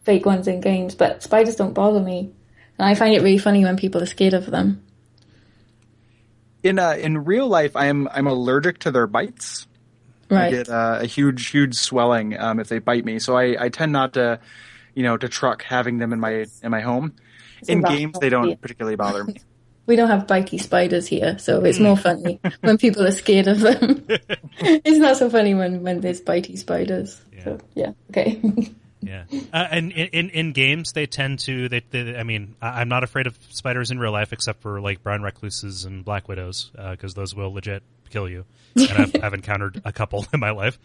fake ones in games. But spiders don't bother me. And I find it really funny when people are scared of them. In real life, I'm allergic to their bites. Right. I get a huge swelling if they bite me. So I tend not to, to truck having them in my home. In games, they don't particularly bother me. We don't have bitey spiders here, so it's more funny when people are scared of them. It's not so funny when there's bitey spiders. Yeah. So, okay. Yeah, and in games they tend to. I mean, I'm not afraid of spiders in real life, except for like brown recluses and black widows, because those will legit kill you. And I've encountered a couple in my life.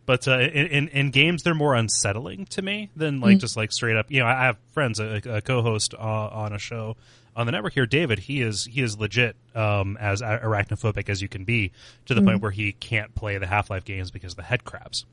But in games, they're more unsettling to me than like just like straight up. I have friends, a co-host on a show on the network here, David. He is legit as arachnophobic as you can be, to the point where he can't play the Half-Life games because of the head crabs.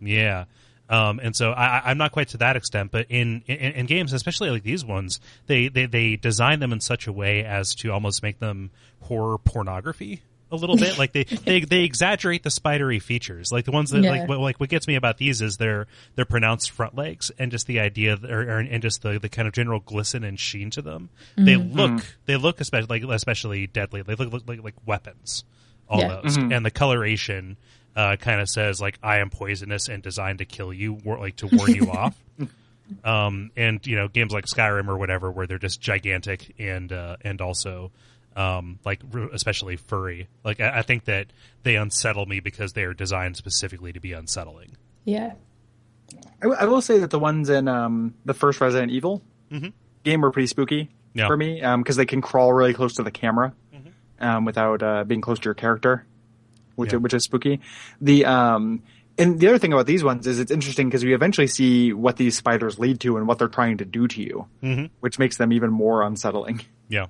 Yeah. And so I'm not quite to that extent, but in games, especially like these ones, they design them in such a way as to almost make them horror pornography a little bit. Like they exaggerate the spidery features. Like the ones that like what gets me about these is their pronounced front legs and just the idea and just the kind of general glisten and sheen to them. They look especially deadly. They look like weapons almost. And the coloration kind of says like, I am poisonous and designed to kill you, like to warn you off. And games like Skyrim or whatever, where they're just gigantic and also like especially furry. Like I think that they unsettle me because they are designed specifically to be unsettling. Yeah. I will say that the ones in the first Resident Evil game were pretty spooky for me, because they can crawl really close to the camera without being close to your character. Which is spooky. And the other thing about these ones is it's interesting because we eventually see what these spiders lead to and what they're trying to do to you, which makes them even more unsettling. Yeah.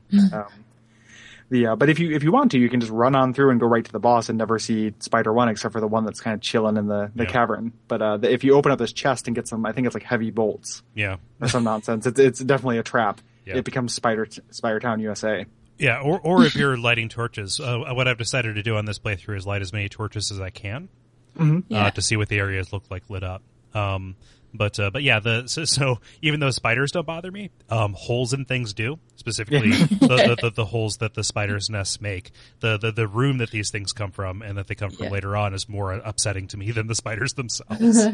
But if you want to, you can just run on through and go right to the boss and never see Spider 1 except for the one that's kind of chilling in the cavern. But if you open up this chest and get some, I think it's like heavy bolts. Yeah. Or some nonsense. It's definitely a trap. Yeah. It becomes Spider Town USA. Yeah, or if you're lighting torches. What I've decided to do on this playthrough is light as many torches as I can to see what the areas look like lit up. But yeah, so even though spiders don't bother me, holes in things do. Specifically, the holes that the spiders' nests make. The room that these things come from and that they come from later on is more upsetting to me than the spiders themselves.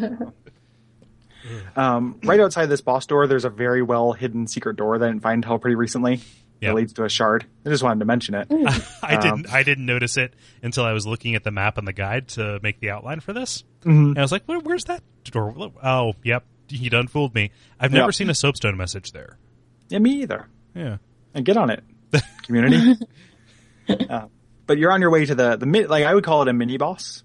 Right outside this boss door, there's a very well hidden secret door that I didn't find until pretty recently. It leads to a shard. I just wanted to mention it. I didn't notice it until I was looking at the map and the guide to make the outline for this. And I was like, where's that door? Oh, yep. You done fooled me. I've never seen a soapstone message there. Yeah, me either. Yeah. And get on it, community. But you're on your way to the like I would call it a mini boss.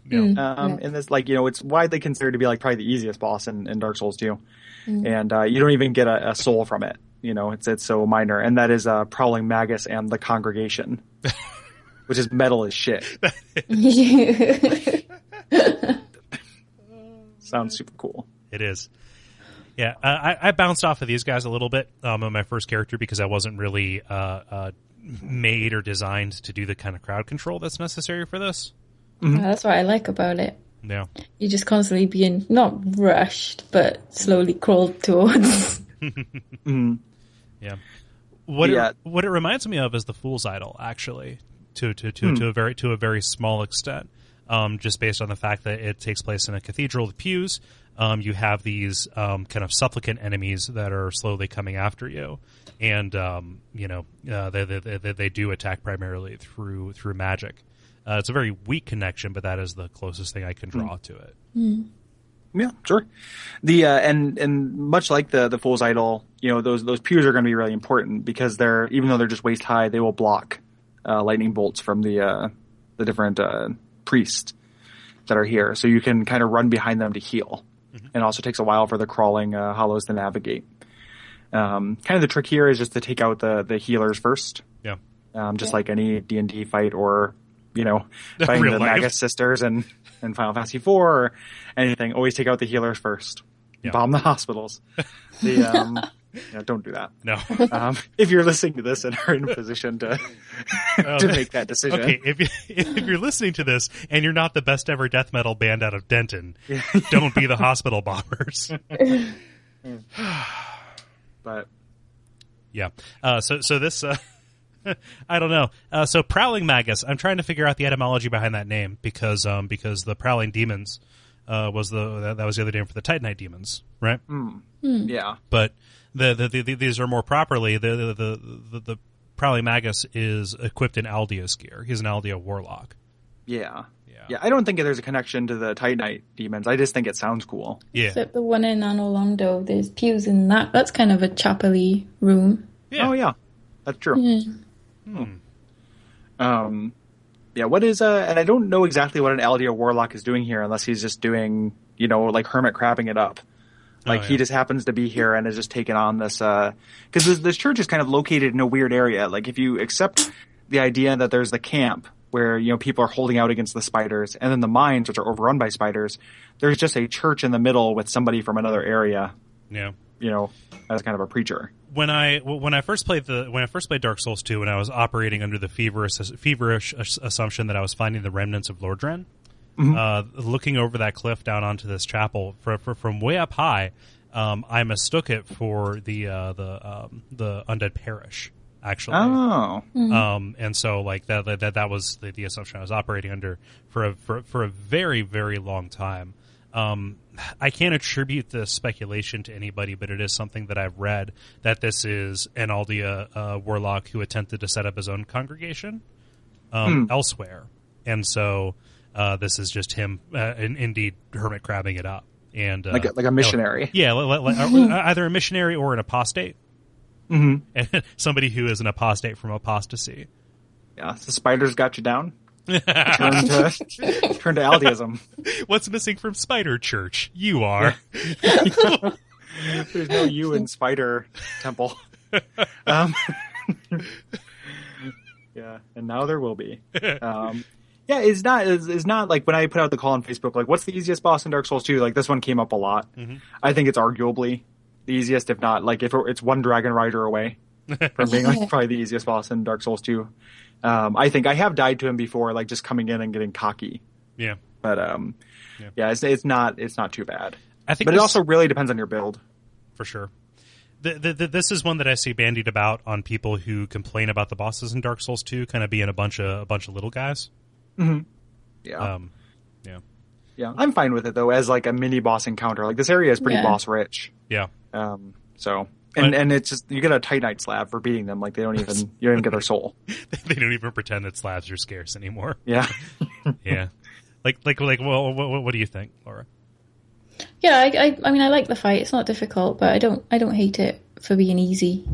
Yeah. And this, like, it's widely considered to be like probably the easiest boss in Dark Souls 2. And you don't even get a soul from it. It's so minor. And that is Prowling Magus and the Congregation, which is metal as shit. Sounds super cool. It is. Yeah, I bounced off of these guys a little bit on my first character because I wasn't really made or designed to do the kind of crowd control that's necessary for this. That's what I like about it. Yeah. You're just constantly being, not rushed, but slowly crawled towards. Yeah. What it reminds me of is the Fool's Idol, actually, to a very small extent. Just based on the fact that it takes place in a cathedral with pews. You have these kind of supplicant enemies that are slowly coming after you, and they do attack primarily through magic. It's a very weak connection, but that is the closest thing I can draw to it. Yeah, sure. The and much like the Fool's Idol, those pews are going to be really important because even though they're just waist high, they will block lightning bolts from the different priests that are here. So you can kind of run behind them to heal. And it also takes a while for the crawling hollows to navigate. Kind of the trick here is just to take out the healers first. Yeah. Just like any D&D fight or, fighting the Magus sisters and Final Fantasy IV or anything. Always take out the healers first. Yeah. Bomb the hospitals. Don't do that. No. If you're listening to this and are in a position to make that decision. Okay, if you're listening to this and you're not the best ever death metal band out of Denton, don't be the hospital bombers. But yeah. So this I don't know. So Prowling Magus, I'm trying to figure out the etymology behind that name because the Prowling Demons was the other name for the Titanite demons, right? Yeah. But these are more properly the Prowling Magus is equipped in Aldia's gear. He's an Aldia warlock. Yeah. I don't think there's a connection to the Titanite demons. I just think it sounds cool. Yeah. Except the one in Anolondo, there's pews in that. That's kind of a chapel-y room. Yeah. Oh yeah, that's true. Yeah. What is and I don't know exactly what an Aldia warlock is doing here, unless he's just doing like hermit crabbing it up. Like he just happens to be here and has just taken on this, because this church is kind of located in a weird area. Like if you accept the idea that there's the camp where, people are holding out against the spiders, and then the mines, which are overrun by spiders, there's just a church in the middle with somebody from another area. Yeah. As kind of a preacher. When I first played Dark Souls 2, when I was operating under the feverish assumption that I was finding the remnants of Lordran, looking over that cliff down onto this chapel from way up high, I mistook it for the undead parish, actually. Oh. And so like that was the assumption I was operating under for a very, very long time. I can't attribute this speculation to anybody, but it is something that I've read, that this is an Aldia warlock who attempted to set up his own congregation elsewhere. And so this is just him, indeed, hermit crabbing it up. And like a missionary. Either a missionary or an apostate. And somebody who is an apostate from apostasy. Yeah, the spiders got you down. Turn to Aldeism. What's missing from Spider Church? You are. There's no you in Spider Temple. Yeah, and now there will be. Yeah, it's not like when I put out the call on Facebook, like, what's the easiest boss in Dark Souls 2? Like, this one came up a lot. Mm-hmm. I think it's arguably the easiest, if not, like, if it's one Dragon Rider away from being, like, probably the easiest boss in Dark Souls 2. I think I have died to him before, like, just coming in and getting cocky. Yeah. But, it's not too bad. I think but it also really depends on your build. For sure. This is one that I see bandied about on people who complain about the bosses in Dark Souls 2 kind of being a bunch of little guys. Mm-hmm. Yeah. Yeah. I'm fine with it though, as like a mini boss encounter. Like, this area is pretty boss rich. Yeah. So and it's just, you get a Titanite slab for beating them. Like, you don't even get their soul. They don't even pretend that slabs are scarce anymore. Yeah. Yeah. Well, what do you think, Laura? Yeah, I mean, I like the fight. It's not difficult, but I don't hate it for being easy.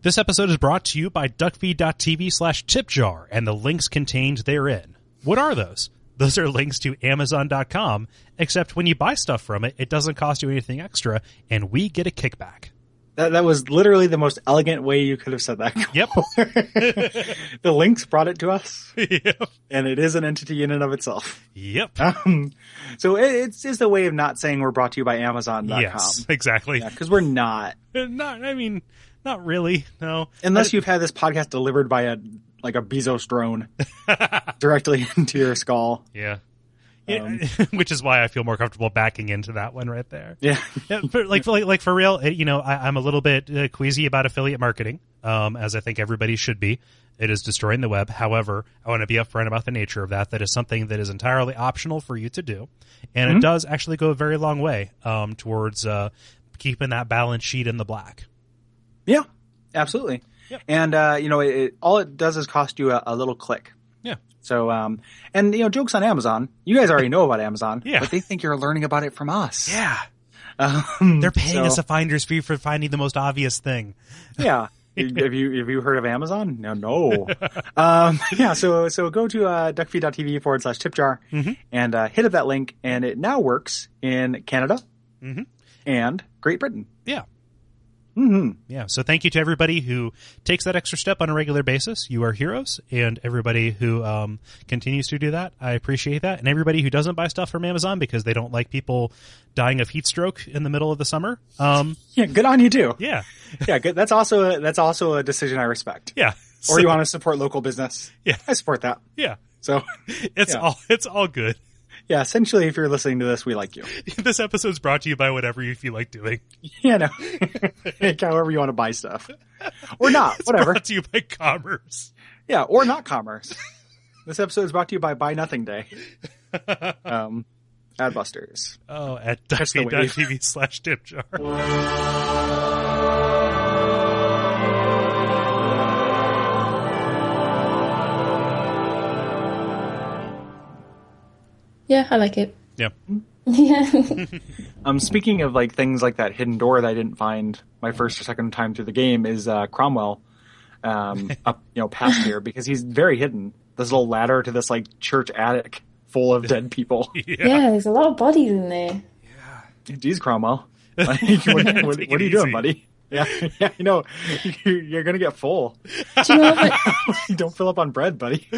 This episode is brought to you by Duckfeed.tv/tipjar and the links contained therein. What are those? Those are links to Amazon.com, except when you buy stuff from it, it doesn't cost you anything extra, and we get a kickback. That was literally the most elegant way you could have said that. Yep. The links brought it to us. Yep. And it is an entity in and of itself. Yep. So it's just a way of not saying we're brought to you by Amazon.com. Yes, exactly. Yeah, because we're not. Not really, no. Unless you've had this podcast delivered by a Bezos drone directly into your skull. Yeah. Which is why I feel more comfortable backing into that one right there. Yeah. For real, I'm a little bit queasy about affiliate marketing, as I think everybody should be. It is destroying the web. However, I want to be upfront about the nature of that. That is something that is entirely optional for you to do. And it does actually go a very long way towards keeping that balance sheet in the black. Yeah, absolutely. Yep. And, all it does is cost you a little click. Yeah. So, jokes on Amazon. You guys already know about Amazon. Yeah. But they think you're learning about it from us. Yeah. They're paying us a finder's fee for finding the most obvious thing. Yeah. Have you heard of Amazon? No. So go to duckfeed.tv/tipjar and hit up that link, and it now works in Canada and Great Britain. Yeah. Mm-hmm. Yeah. So thank you to everybody who takes that extra step on a regular basis. You are heroes, and everybody who continues to do that, I appreciate that. And everybody who doesn't buy stuff from Amazon because they don't like people dying of heat stroke in the middle of the summer. Yeah, good on you too. Yeah. Yeah, good. That's also a decision I respect. Yeah. Or you want to support local business. Yeah. I support that. Yeah. So it's all good. Yeah, essentially, if you're listening to this, we like you. This episode's brought to you by whatever you feel like doing. Yeah, no. However you want to buy stuff. Or not, whatever. Brought to you by commerce. Yeah, or not commerce. This episode is brought to you by Buy Nothing Day. Adbusters. Oh, at duckfeed.tv/tipjar. Yeah, I like it. Yeah. Yeah. Speaking of things like that hidden door that I didn't find my first or second time through the game is Cromwell up past here, because he's very hidden. This little ladder to this church attic full of dead people. Yeah, there's a lot of bodies in there. Yeah. Geez, Cromwell. What are you doing, buddy? Yeah, you're gonna get full. Do you know what? Don't fill up on bread, buddy.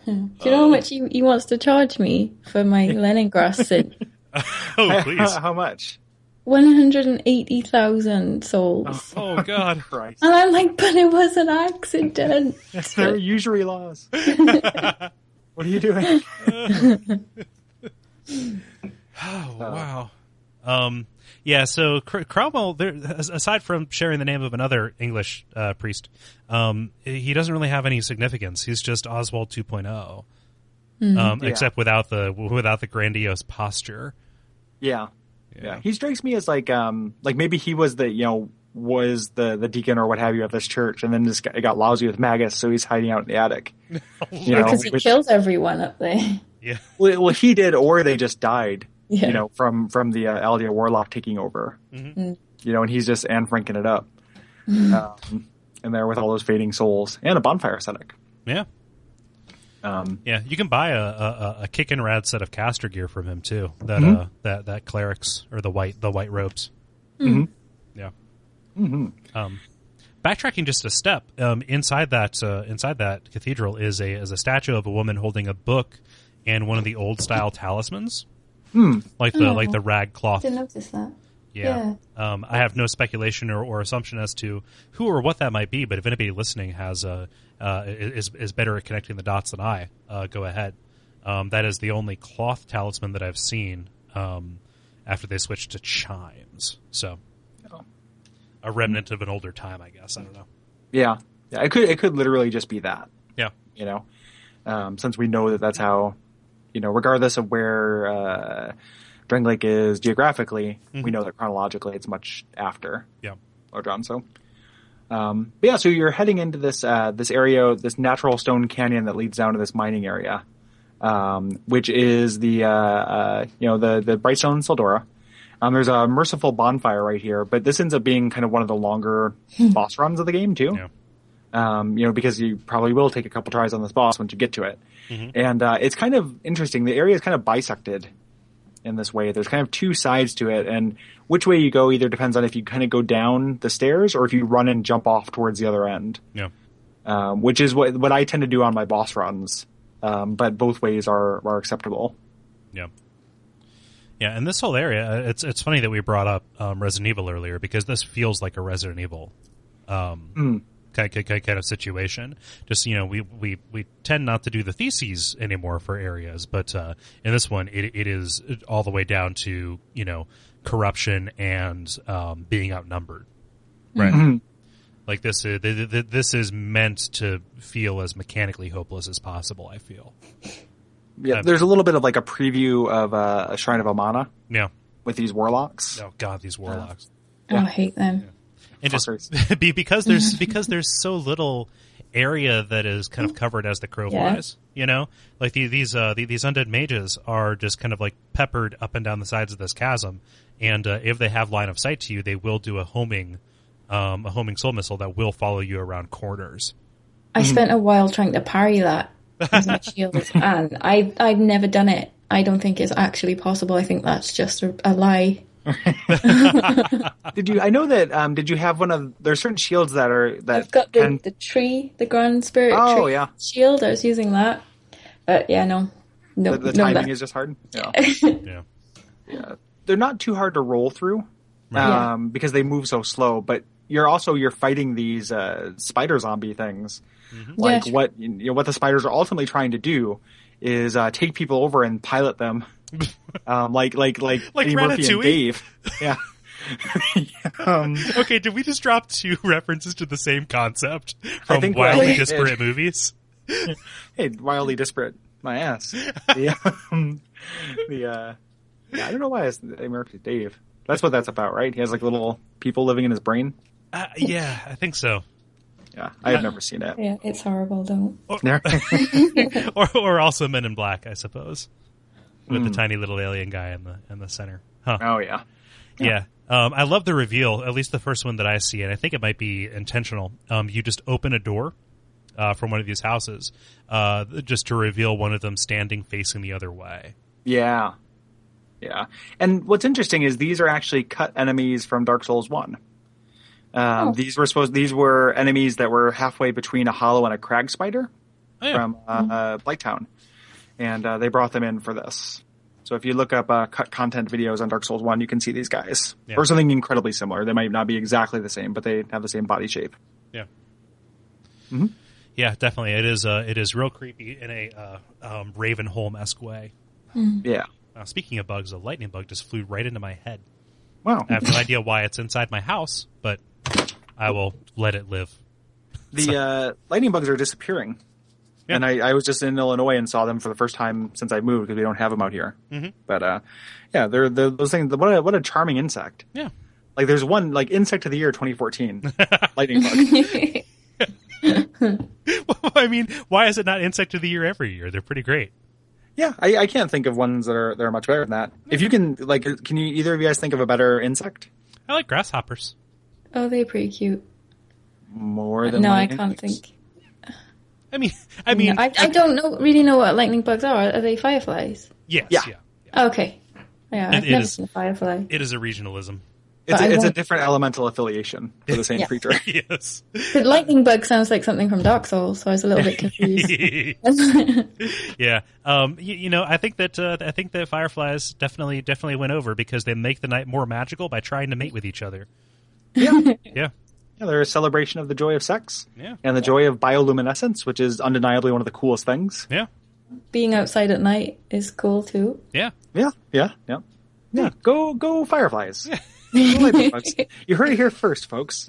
Do you know how much he wants to charge me for my Leningrad sin? Oh, please. How much? 180,000 souls. Oh, God. Christ. And I'm like, but it was an accident. There are usury laws. What are you doing? Oh, wow. Yeah, so Cromwell, aside from sharing the name of another English priest, he doesn't really have any significance. He's just Oswald 2.0, except without the grandiose posture. Yeah. He strikes me as maybe he was the deacon or what have you at this church, and then this guy got lousy with Magus, so he's hiding out in the attic. Because he kills everyone up there. Yeah. Well, he did, or they just died. Yeah. From the Aldia Warlock taking over. And he's just Anne Franken it up. And there with all those fading souls and a bonfire ascetic. Yeah. Yeah, you can buy a kickin' rad set of caster gear from him too. That that clerics or the white robes. Mm-hmm. Yeah. Mm-hmm. Backtracking just a step, inside that cathedral is a statue of a woman holding a book and one of the old style talismans, like the rag cloth. Didn't notice that. Yeah. I have no speculation or assumption as to who or what that might be, but if anybody listening has is better at connecting the dots than I, go ahead. That is the only cloth talisman that I've seen after they switched to chimes. So, a remnant of an older time, I guess. I don't know. Yeah. It could literally just be that. Yeah. You know, since we know that that's how, you know, regardless of where Drangleic is geographically, we know that chronologically it's much after. Yeah. Lordran. So, but yeah, so you're heading into this area, this natural stone canyon that leads down to this mining area, which is the Brightstone Czeldora. There's a merciful bonfire right here, but this ends up being kind of one of the longer boss runs of the game too. Yeah. You know, because you probably will take a couple tries on this boss once you get to it. And it's kind of interesting. The area is kind of bisected in this way. There's kind of two sides to it, and which way you go either depends on if you kind of go down the stairs or if you run and jump off towards the other end. Yeah. Which is what I tend to do on my boss runs. But both ways are acceptable. Yeah. Yeah, and this whole area, it's funny that we brought up Resident Evil earlier, because this feels like a Resident Evil kind of situation. Just, you know, we tend not to do the theses anymore for areas, but in this one, it is all the way down to, you know, corruption and being outnumbered. Right. Mm-hmm. Like this is meant to feel as mechanically hopeless as possible, I feel. Yeah, there's a little bit of like a preview of a Shrine of Amana. Yeah. With these warlocks. Oh God, these warlocks. Oh, I hate them. And just because there's so little area that is kind of covered as the crow flies, you know, like these undead mages are just kind of like peppered up and down the sides of this chasm, and if they have line of sight to you, they will do a homing soul missile that will follow you around corners. I spent a while trying to parry that with my shield, and I've never done it. I don't think it's actually possible. I think that's just a lie. Did you? I know that. Did you have one of? There's certain shields that are that. I've got the Grand Spirit tree shield. I was using that, but yeah, no. The timing is just hard. Yeah. Yeah. They're not too hard to roll through, because they move so slow. But you're fighting these spider zombie things. Like what the spiders are ultimately trying to do is take people over and pilot them. Like Eddie Murphy and Dave. Yeah. Okay, did we just drop two references to the same concept from wildly disparate movies? Hey, wildly disparate my ass. I don't know why it's Eddie Murphy and Dave. That's what that's about, right? He has like little people living in his brain. Yeah, I think so. Yeah, I have never seen it. Yeah, it's horrible, don't. Or also Men in Black, I suppose. With the tiny little alien guy in the center. Huh. Oh, yeah. Yeah. I love the reveal, at least the first one that I see, and I think it might be intentional. You just open a door from one of these houses just to reveal one of them standing facing the other way. Yeah. Yeah. And what's interesting is these are actually cut enemies from Dark Souls 1. These were enemies that were halfway between a hollow and a crag spider from Blighttown. And they brought them in for this. So if you look up cut content videos on Dark Souls 1, you can see these guys. Yeah. Or something incredibly similar. They might not be exactly the same, but they have the same body shape. Yeah. Mm-hmm. Yeah, definitely. It is real creepy in a Ravenholm-esque way. Yeah. Speaking of bugs, a lightning bug just flew right into my head. Wow. I have no idea why it's inside my house, but I will let it live. The lightning bugs are disappearing. Yeah. And I was just in Illinois and saw them for the first time since I moved because we don't have them out here. Mm-hmm. But yeah, they're those things. What a charming insect. Yeah. Like there's one like insect of the year 2014 lightning bug. Well, I mean, why is it not insect of the year every year? They're pretty great. Yeah, I can't think of ones that are much better than that. If you can, like, can you either of you guys think of a better insect? I like grasshoppers. Oh, they're pretty cute. More than no, I can't think. I mean, I don't really know what lightning bugs are. Are they fireflies? Yes. Yeah. Okay. Yeah, I've never seen a firefly. It is a regionalism. It's a different elemental affiliation for the same creature. Yes. But lightning bug sounds like something from Dark Souls, so I was a little bit confused. Yeah. I think that fireflies definitely went over because they make the night more magical by trying to mate with each other. Yeah. Yeah. Yeah, they're a celebration of the joy of sex. Yeah. And the joy of bioluminescence, which is undeniably one of the coolest things. Yeah. Being outside at night is cool too. Yeah. Yeah. Go fireflies. Yeah. You heard it here first, folks.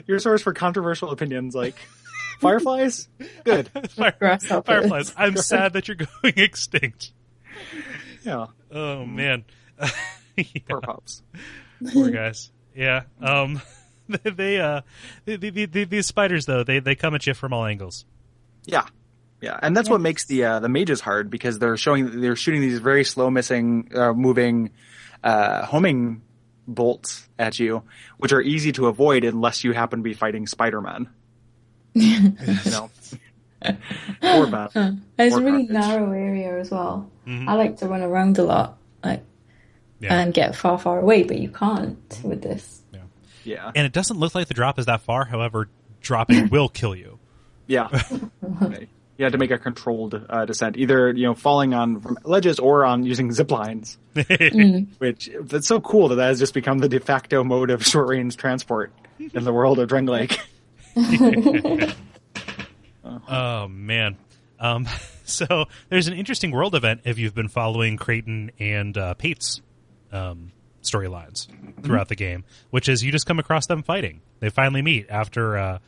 Your source for controversial opinions, like fireflies. Good. Fireflies. I'm sad that you're going extinct. Yeah. Oh man. Yeah. Poor pups. Poor guys. Yeah. These spiders though, they come at you from all angles. Yeah. Yeah, and that's what makes the mages hard, because they're shooting these very slow moving homing bolts at you, which are easy to avoid unless you happen to be fighting Spider-Man. Or Batman. It's a really narrow area as well. I like to run around a lot, and get far away, but you can't with this. Yeah. And it doesn't look like the drop is that far. However, dropping will kill you. Yeah. Okay. You had to make a controlled descent, either falling from ledges or on using zip lines, which that's so cool that has just become the de facto mode of short range transport in the world of Dreng Lake. Oh man! So there's an interesting world event if you've been following Creighton and Pate's storylines throughout the game, which is you just come across them fighting. They finally meet after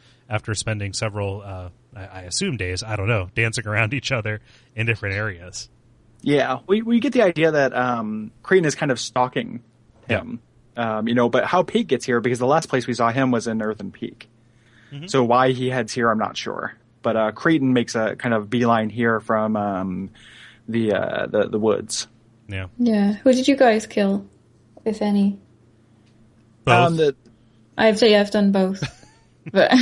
spending several. I assume days, I don't know, dancing around each other in different areas. Yeah, we get the idea that Creighton is kind of stalking him, but how Pate gets here, because the last place we saw him was in Earthen Peak. Mm-hmm. So why he heads here, I'm not sure. But Creighton makes a kind of beeline here from the woods. Yeah. Yeah. Who did you guys kill, if any? Both. I've done both, but.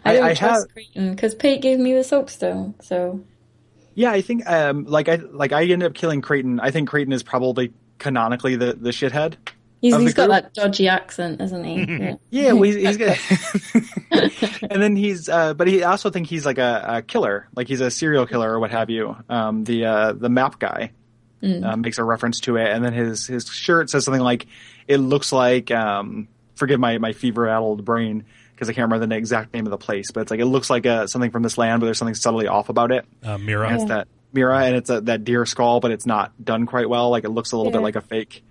I don't trust Creighton because Pate gave me the soapstone. So yeah, I think I ended up killing Creighton. I think Creighton is probably canonically the shithead. He's got that dodgy accent, isn't he? Yeah, well, he's got. And then but he also think he's like a killer, like he's a serial killer or what have you. The map guy makes a reference to it, and then his shirt says something like, "It looks like." Forgive my fever-addled brain, because I can't remember the exact name of the place, but it's like it looks like something from this land, but there's something subtly off about it. Mira. And it's that Mira, and it's that deer skull, but it's not done quite well. Like it looks a little bit like a fake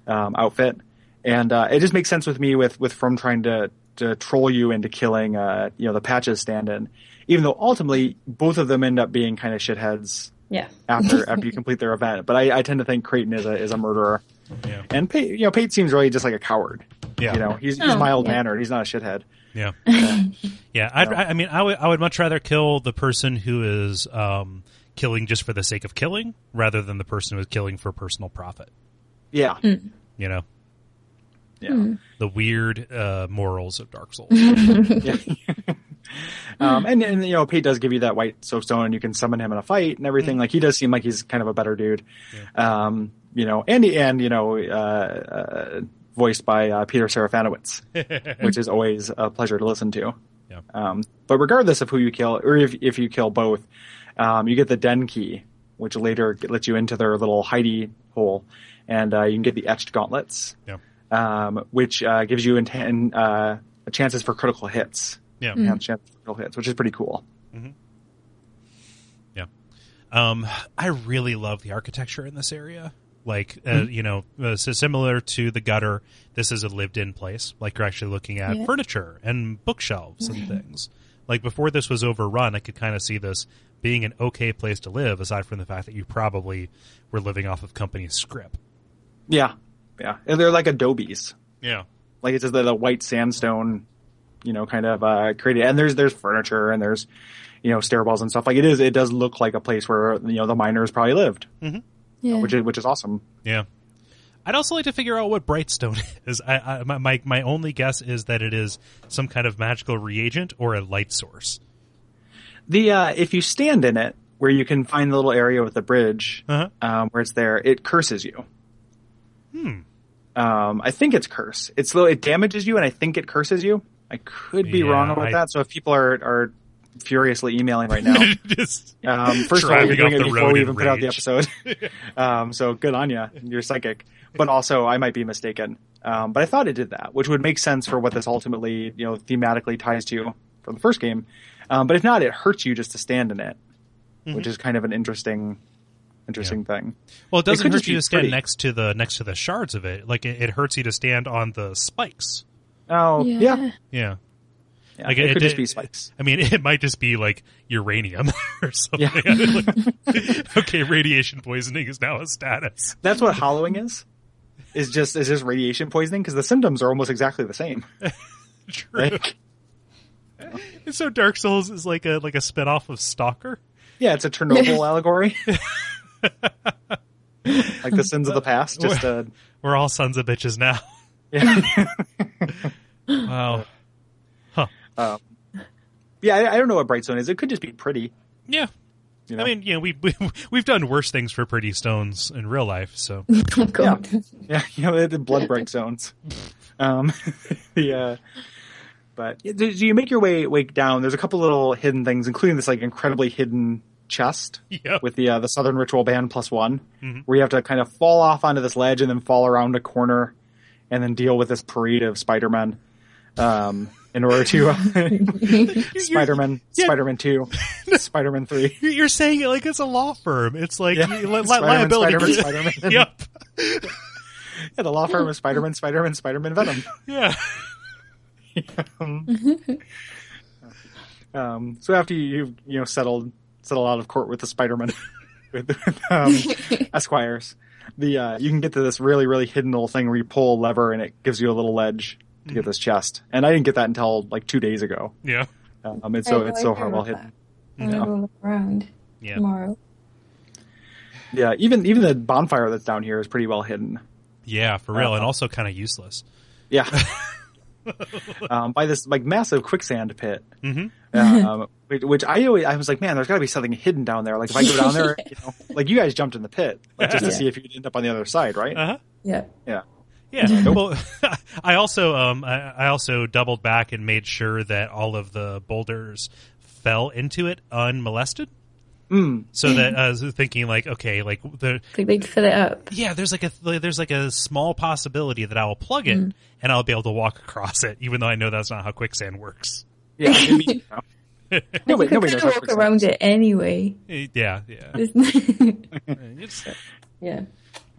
outfit, and it just makes sense with me with From trying to troll you into killing the Patches stand-in, even though ultimately both of them end up being kind of shitheads. Yeah. after you complete their event, but I tend to think Creighton is a murderer. Yeah. And Pate seems really just like a coward. Yeah. He's mild mannered. He's not a shithead. Yeah. Yeah. I would much rather kill the person who is killing just for the sake of killing rather than the person who is killing for personal profit. Yeah. Yeah. The weird morals of Dark Souls. Yeah. And Pate does give you that white soapstone, and you can summon him in a fight and everything. Like he does seem like he's kind of a better dude. Yeah. Voiced by Peter Serafanowicz, which is always a pleasure to listen to. Yeah. But regardless of who you kill, or if you kill both, you get the den key, which later lets you into their little hidey hole, and you can get the etched gauntlets, which gives you chances for critical hits. Yeah. Chances for critical hits, which is pretty cool. Mm-hmm. Yeah. I really love the architecture in this area. So similar to the gutter, this is a lived-in place. Like you're actually looking at furniture and bookshelves and things. Like before this was overrun, I could kind of see this being an okay place to live, aside from the fact that you probably were living off of company scrip. Yeah, yeah, and they're like adobes. Yeah, like it's just the white sandstone, kind of created. And there's furniture and there's stairwells and stuff. Like it does look like a place where the miners probably lived. Mm-hmm. Yeah. Which is awesome. Yeah. I'd also like to figure out what Brightstone is. My only guess is that it is some kind of magical reagent or a light source. If you stand in it, where you can find the little area with the bridge, where it's there, it curses you. I think it's curse. It damages you, and I think it curses you. I could be wrong about that. So if people are furiously emailing right now, first of all, you're doing it before we even put out the episode. So good on you. You're psychic. But also, I might be mistaken. But I thought it did that, which would make sense for what this ultimately, thematically ties to from the first game. But if not, it hurts you just to stand in it, which is kind of an interesting thing. Well, it doesn't hurt you to stand next to the shards of it. Like it hurts you to stand on the spikes. Oh, yeah. Like it could just be spikes. I mean, it might just be like uranium or something. Yeah. Okay, radiation poisoning is now a status. That's what hollowing is. Is just radiation poisoning, because the symptoms are almost exactly the same. True. And so Dark Souls is like a spinoff of Stalker. Yeah, it's a Chernobyl allegory. Like the sins of the past. We're all sons of bitches now. Yeah. Wow. Huh. Yeah, I don't know what Brightstone is. It could just be pretty. Yeah. I mean, we've done worse things for pretty stones in real life, so. Oh, God. Yeah, the blood Brightstones. But do you make your way down? There's a couple little hidden things, including this like incredibly hidden chest with the Southern Ritual Band +1, where you have to kind of fall off onto this ledge and then fall around a corner and then deal with this parade of Spider-Men. In order to Spider-Man 2, Spider-Man 3. You're saying it like it's a law firm. It's like liability. Spider-Man. Yep. Yeah, the law firm is Spider-Man, Venom. Yeah. So after you've settled out of court with the Spider-Man with Esquires, you can get to this really, really hidden little thing where you pull a lever and it gives you a little ledge to get this chest. And I didn't get that until like 2 days ago. Yeah. It's so well hidden. I'm gonna look around tomorrow. Yeah, even the bonfire that's down here is pretty well hidden. Yeah, for real, and also kind of useless. Yeah. By this like massive quicksand pit, which I was like, man, there's got to be something hidden down there. Like if I go down there, like you guys jumped in the pit, like just to see if you could end up on the other side, right? Yeah. Well, I also doubled back and made sure that all of the boulders fell into it unmolested. So that I was thinking, like, okay, like they'd fill it up. Yeah, there's like a small possibility that I will plug it and I'll be able to walk across it, even though I know that's not how quicksand works. Yeah, nobody knows walk around it anyway. Yeah.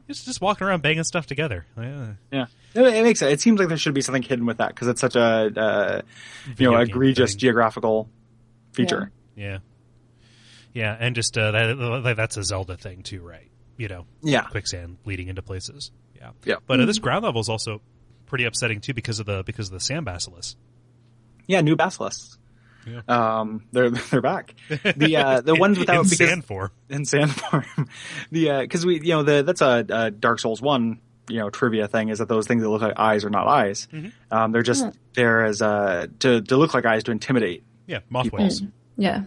It's just walking around banging stuff together. Yeah. It makes sense. It seems like there should be something hidden with that because it's such a egregious geographical feature. Yeah. Yeah, and just that's a Zelda thing too, right? Quicksand leading into places. Yeah. But this ground level is also pretty upsetting too because of the sand basilisks. Yeah, new basilisks. Yeah. They're back. The ones without in sand form. In sand form. Because that's a Dark Souls 1 trivia thing, is that those things that look like eyes are not eyes. They're just there as to look like eyes to intimidate. Yeah, moth whales. Yeah.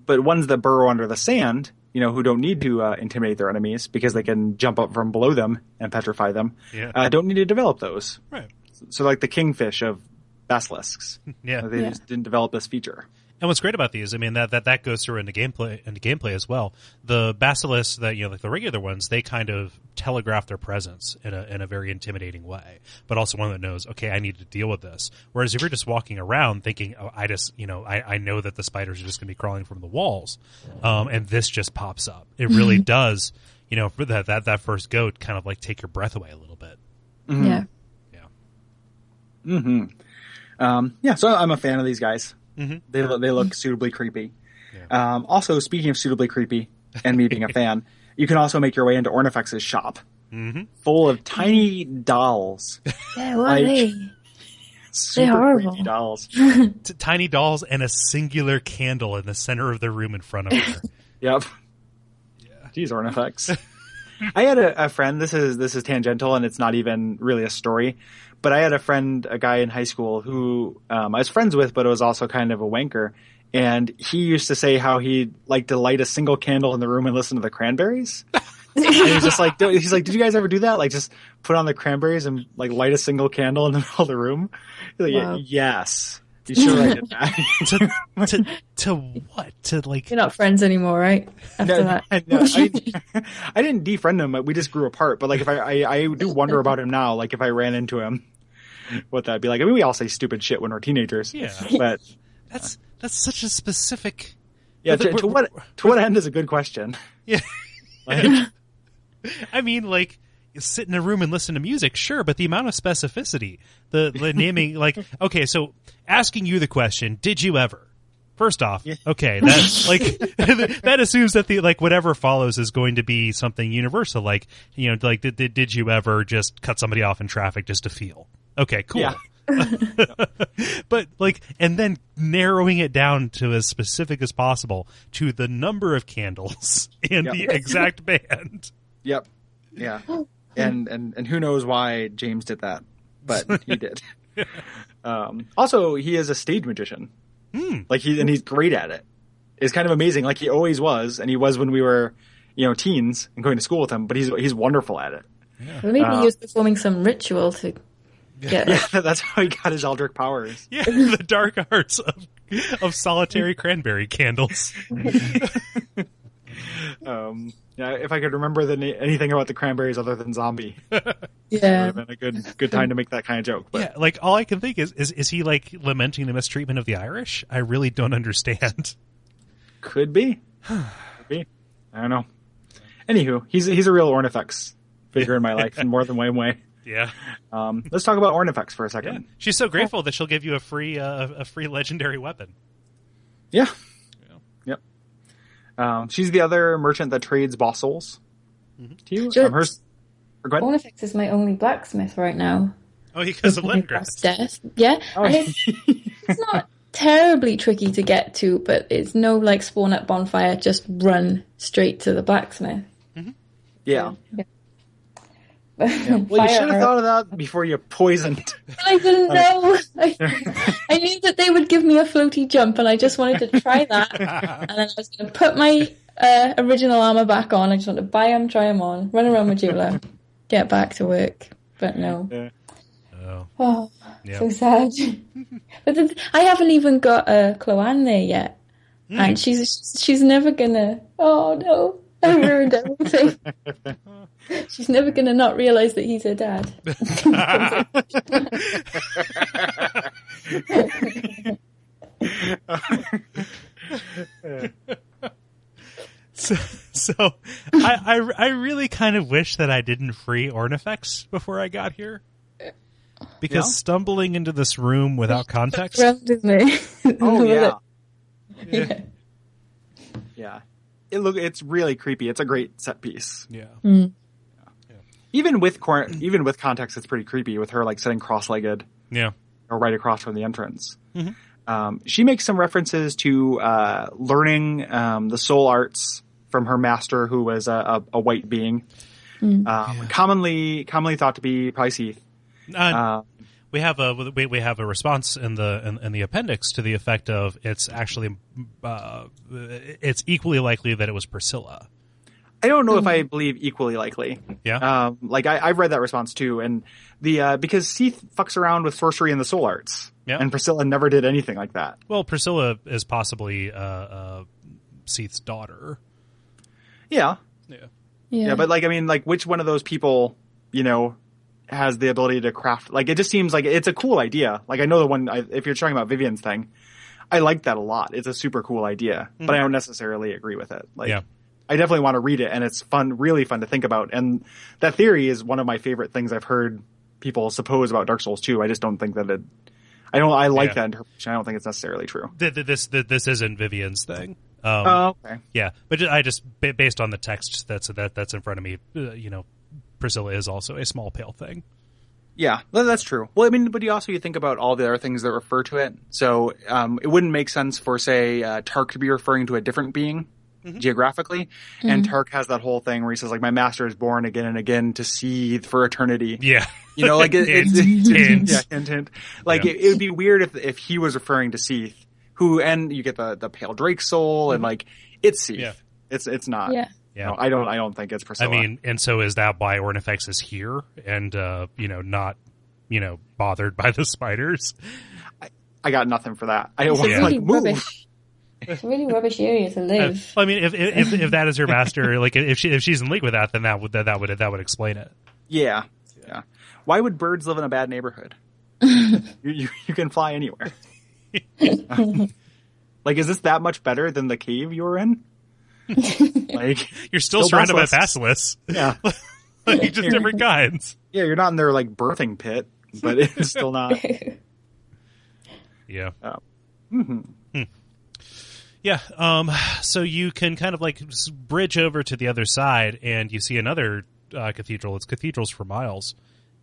But ones that burrow under the sand, who don't need to intimidate their enemies because they can jump up from below them and petrify them, don't need to develop those. Right. So like the kingfish of basilisks. Yeah. They just didn't develop this feature. And what's great about these, I mean, that goes through into gameplay as well. The basilisks that, like the regular ones, they kind of telegraph their presence in a very intimidating way, but also one that knows, okay, I need to deal with this. Whereas if you're just walking around thinking, oh, I know that the spiders are just going to be crawling from the walls, and this just pops up. It really does, for that first go, kind of like take your breath away a little bit. Yeah. So I'm a fan of these guys. They look suitably creepy. Yeah. Also, speaking of suitably creepy, and me being a fan, you can also make your way into Ornifex's shop, full of tiny dolls. Yeah, what are they? Super horrible. creepy dolls. Tiny dolls and a singular candle in the center of the room in front of her. Yep. Yeah. Jeez, Ornifex. I had a friend. This is tangential, and it's not even really a story. But I had a guy in high school who I was friends with, but it was also kind of a wanker. And he used to say how he'd like to light a single candle in the room and listen to the Cranberries. And he was just like, he's like, did you guys ever do that? Like, just put on the Cranberries and like light a single candle in the middle of the room? He's like, wow. Yes. You sure I did that. to what? To like, You're not friends anymore, right? After that. No, I didn't defriend him. We just grew apart. But like, if I do wonder about him now, like if I ran into him, what that'd be like. I mean, we all say stupid shit when we're teenagers. Yeah. But that's such a specific. Yeah. To what end is a good question. Yeah. Like, I mean, like, you sit in a room and listen to music, sure, but the amount of specificity, the naming, like, okay, so asking you the question, did you ever? First off, okay, that like that assumes that the like whatever follows is going to be something universal, like, you know, like did you ever just cut somebody off in traffic just to feel? Okay, cool. Yeah. But like, and then narrowing it down to as specific as possible to the number of candles and the exact band. Yep. Yeah. And who knows why James did that, but he did. Also, he is a stage magician. Like he's great at it. It's kind of amazing. Like he always was, and he was when we were, you know, teens and going to school with him, but he's wonderful at it. Yeah. Well, maybe he was performing some ritual to get that's how he got his Eldritch powers. Yeah, the dark arts of solitary cranberry candles. Yeah, if I could remember anything about the Cranberries other than zombie, yeah, it would have been a good time to make that kind of joke. But yeah, like all I can think is he like lamenting the mistreatment of the Irish? I really don't understand. Could be. I don't know. Anywho, he's a real Ornifex figure in my life in more than one way. Yeah. Let's talk about Ornifex for a second. Yeah. She's so grateful that she'll give you a free legendary weapon. Yeah. She's the other merchant that trades boss souls to you. Ornifex is my only blacksmith right now. Oh, because of Lemongrass. Yeah, Oh. and it's not terribly tricky to get to, but it's no like spawn at bonfire. Just run straight to the blacksmith. Mm-hmm. Yeah. Well, you should have thought of that before you poisoned. I didn't know. I knew that they would give me a floaty jump, and I just wanted to try that. And then I was going to put my original armor back on. I just wanted to buy them, try them on, run around with Jula, get back to work. But no. Yeah. Oh, so sad. But I haven't even got Cloanne there yet, and she's never gonna. Oh no, I ruined everything. She's never going to not realize that he's her dad. So I really kind of wish that I didn't free Ornifex before I got here. Because stumbling into this room without context. Oh, yeah. Yeah. It's really creepy. It's a great set piece. Yeah. Mm. Even with context, it's pretty creepy with her like sitting cross-legged. Yeah. Or right across from the entrance. Mm-hmm. She makes some references to learning the soul arts from her master, who was a white being, commonly thought to be probably Seath. We have a response in the appendix to the effect of it's actually it's equally likely that it was Priscilla. I don't know if I believe equally likely. Yeah. I've read that response too, and because Seath fucks around with sorcery and the soul arts, and Priscilla never did anything like that. Well, Priscilla is possibly Seath's daughter. Yeah. Yeah. But which one of those people, has the ability to craft? Like, it just seems like it's a cool idea. Like, I know the one. If you're talking about Vivian's thing, I like that a lot. It's a super cool idea, but I don't necessarily agree with it. I definitely want to read it, and it's fun, really fun to think about. And that theory is one of my favorite things I've heard people suppose about Dark Souls 2. I just don't think that I like that interpretation. I don't think it's necessarily true. This isn't Vivian's thing. Okay. Yeah, but I just based on the text that's in front of me, Priscilla is also a small pale thing. Yeah, that's true. Well, I mean, but you think about all the other things that refer to it. So it wouldn't make sense for, say, Tark to be referring to a different being geographically. And Tark has that whole thing where he says, like, my master is born again and again to seethe for eternity. Yeah. You know, like, Hint. Yeah, hint. Like, it would be weird if he was referring to Seath, and you get the Pale Drake soul, and, like, it's Seath. Yeah. It's not. Yeah. Yeah. No, I don't think it's Priscilla. I mean, and so is that why Ornifex is here and, not, bothered by the spiders? I got nothing for that. I It's want a to, really like, move. rubbish. It's a really rubbish area to live. I mean, if that is her master, like if she's in league with that, then that would explain it. Yeah. Why would birds live in a bad neighborhood? you can fly anywhere. Like, is this that much better than the cave you were in? Like, you're still surrounded by basilisks. Yeah. Like, just different kinds. Yeah, you're not in their, like, birthing pit, but it's still not. Yeah. Yeah. So you can kind of like bridge over to the other side, and you see another cathedral. It's cathedrals for miles,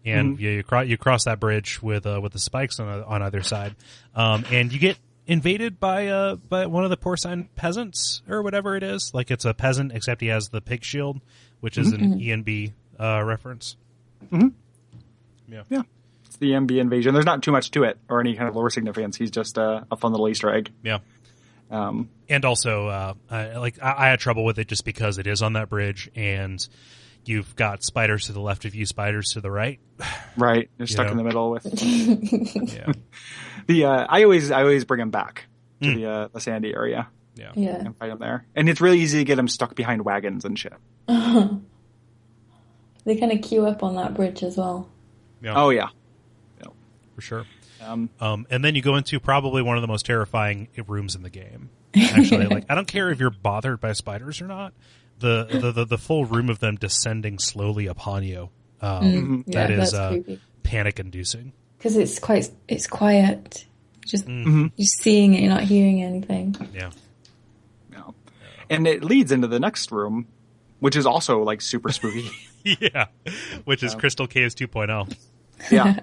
and you cross that bridge with the spikes on either side, and you get invaded by one of the porcine peasants or whatever it is. Like, it's a peasant, except he has the pig shield, which is an ENB reference. Yeah. It's the MB invasion. There's not too much to it or any kind of lore significance. He's just a fun little Easter egg. Yeah. And also, I had trouble with it just because it is on that bridge, and you've got spiders to the left of you, spiders to the right. Right. You're stuck in the middle with. Yeah. I always bring him back to the sandy area. Yeah. And fight him there. And it's really easy to get him stuck behind wagons and shit. They kind of queue up on that bridge as well. Yeah. Oh, yeah. For sure. And then you go into probably one of the most terrifying rooms in the game. Actually, like, I don't care if you're bothered by spiders or not. The full room of them descending slowly upon you. That is panic-inducing. Because it's quiet. Just you're seeing it, you're not hearing anything. Yeah. No. And it leads into the next room, which is also like super spooky. Yeah. Which is Crystal Caves 2.0. Yeah.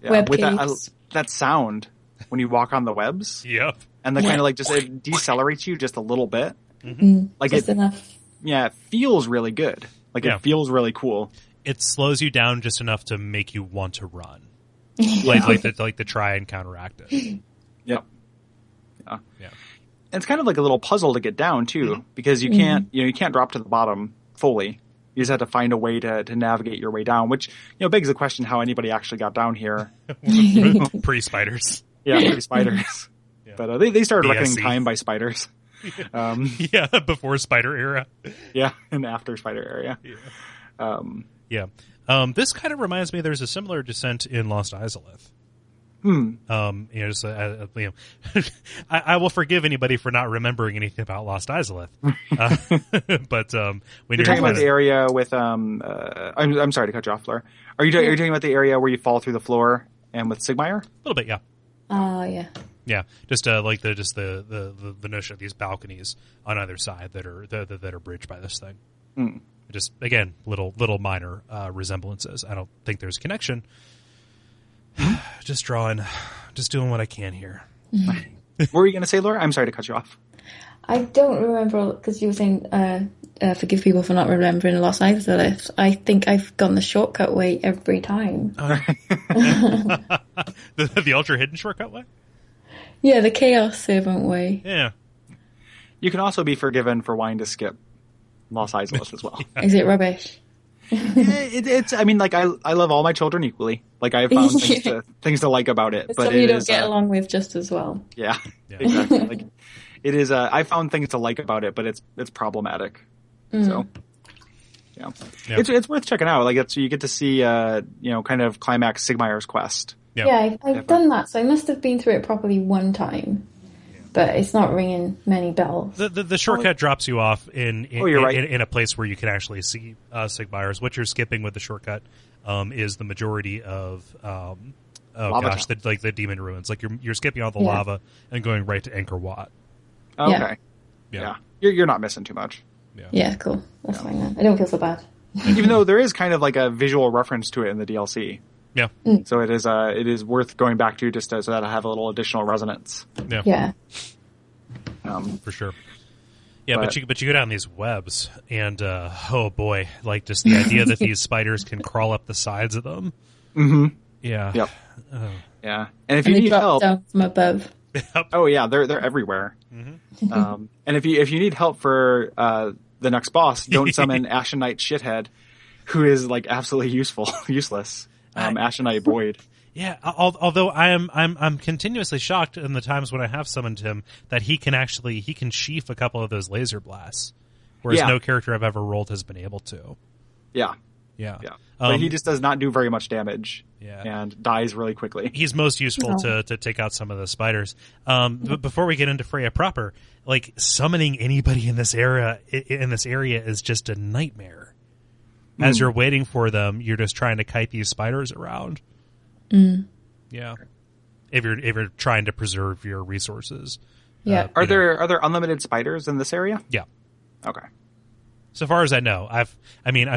Web with caves. that sound when you walk on the webs. Yep. And the kind of like just it decelerates you just a little bit. Like just enough. Yeah, it feels really good. Like it feels really cool. It slows you down just enough to make you want to run. like to try and counteract it. Yep. Yeah. And it's kind of like a little puzzle to get down too, because you can't drop to the bottom fully. You just have to find a way to navigate your way down, which begs the question how anybody actually got down here. Pre-spiders. Yeah, pre-spiders. Yeah. But they started BSC. reckoning time by spiders. Before spider era. Yeah, and after spider era. This kind of reminds me. There's a similar descent in Lost Izalith. I will forgive anybody for not remembering anything about Lost Izalith. But when you're talking about the area with I'm sorry to cut you off, Fleur. Are you talking about the area where you fall through the floor and with Sigmire? A little bit, yeah. Yeah. Yeah, just like the notion of these balconies on either side that are bridged by this thing. Just again, little minor resemblances. I don't think there's a connection. Just doing what I can here. What were you going to say, Laura? I'm sorry to cut you off. I don't remember, because you were saying forgive people for not remembering Lost Izalith. I think I've gone the shortcut way every time. The ultra hidden shortcut way? Yeah, the Chaos Servant way. Yeah. You can also be forgiven for wanting to skip Lost Izalith as well. Is it rubbish? It's. I mean, like I love all my children equally. Like I found things to like about it, but you don't get along with just as well. Yeah. Exactly. Like it is. I found things to like about it, but it's problematic. So yeah, it's worth checking out. Like you get to see kind of climax Sigmire's quest. Yeah, I've done that, so I must have been through it properly one time. But it's not ringing many bells. The shortcut drops you off in a place where you can actually see Sigmires. What you're skipping with the shortcut is the majority of the demon ruins. Like you're skipping all the lava and going right to Angkor Wat. Okay. Yeah. You're not missing too much. Yeah, cool. That's fine then. I don't feel so bad. Even though there is kind of like a visual reference to it in the DLC. Yeah. So it is worth going back to just so that I have a little additional resonance. Yeah. For sure. Yeah, but you go down these webs, and oh boy, like just the idea that these spiders can crawl up the sides of them. Mm-hmm. Yeah. Yep. Oh. Yeah. And if you need help, down from above. Oh yeah, they're everywhere. Mm-hmm. And if you need help for the next boss, don't summon Ashenite Shithead, who is like absolutely useless. Ashenite Void. Yeah, although I'm continuously shocked in the times when I have summoned him that he can sheath a couple of those laser blasts, whereas no character I've ever rolled has been able to. Yeah. Yeah. But he just does not do very much damage. Yeah. And dies really quickly. He's most useful to take out some of the spiders. But before we get into Freya proper, like summoning anybody in this area is just a nightmare. As you're waiting for them, you're just trying to kite these spiders around. Mm. Yeah. If you're trying to preserve your resources. Yeah. Are there unlimited spiders in this area? Yeah. Okay. So far as I know, I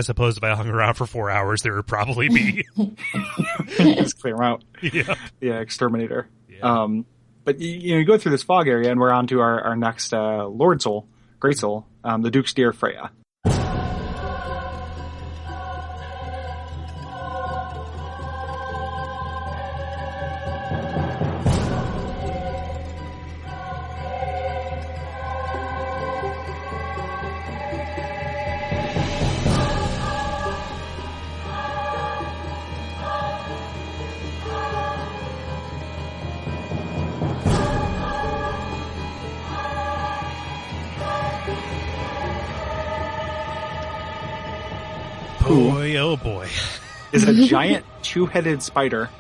suppose if I hung around for 4 hours, there would probably be. Just clear them out. Yeah. Yeah, exterminator. Yeah. But you go through this fog area, and we're on to our next Lord Soul, Great Soul, the Duke's Dear Freya. Boy, oh boy. Is a giant two-headed spider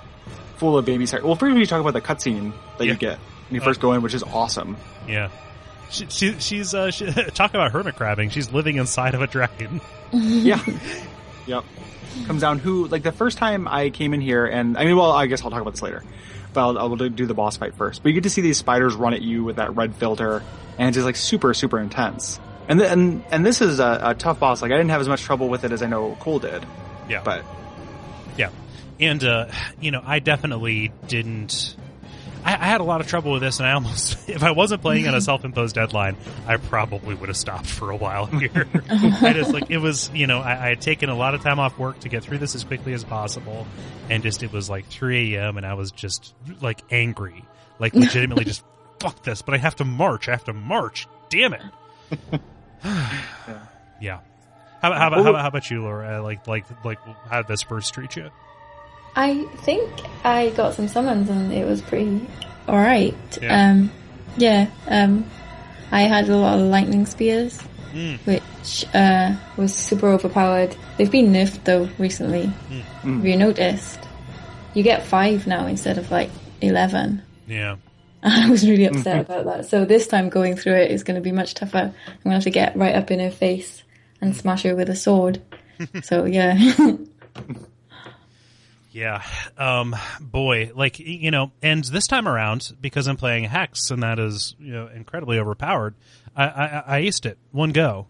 full of baby spiders. Well, first we talk about the cutscene that you get when you first go in, which is awesome. Yeah. She's talk about hermit crabbing. She's living inside of a dragon. Yeah. Yep. Comes down the first time I came in here, and I guess I'll talk about this later, but I'll do the boss fight first. But you get to see these spiders run at you with that red filter, and it's just like super, super intense. And this is a tough boss. Like I didn't have as much trouble with it as I know Kole did. Yeah. But yeah. And I definitely didn't. I had a lot of trouble with this, and I almost, if I wasn't playing on a self-imposed deadline, I probably would have stopped for a while here. It was, I had taken a lot of time off work to get through this as quickly as possible, and it was like 3 a.m. and I was just like angry, like legitimately just fuck this, but I have to march. Damn it. Yeah. How about you, Laura? Like how did this first treat you? I think I got some summons and it was pretty alright. Yeah. I had a lot of lightning spears, which was super overpowered. They've been nerfed though recently. Have you noticed? You get 5 now instead of 11. Yeah. I was really upset about that. So this time going through it is going to be much tougher. I'm going to have to get right up in her face and smash her with a sword. So yeah. Yeah. Boy, and this time around, because I'm playing Hex and that is, incredibly overpowered, I aced it one go.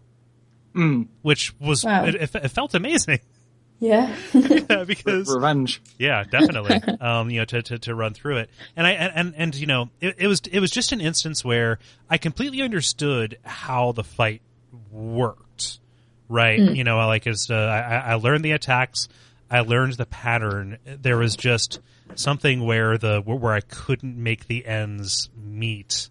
Which was, it felt amazing. Yeah. Yeah, because revenge. Yeah, definitely. To run through it. And it was just an instance where I completely understood how the fight worked. Right? I learned the attacks. I learned the pattern. There was just something where I couldn't make the ends meet,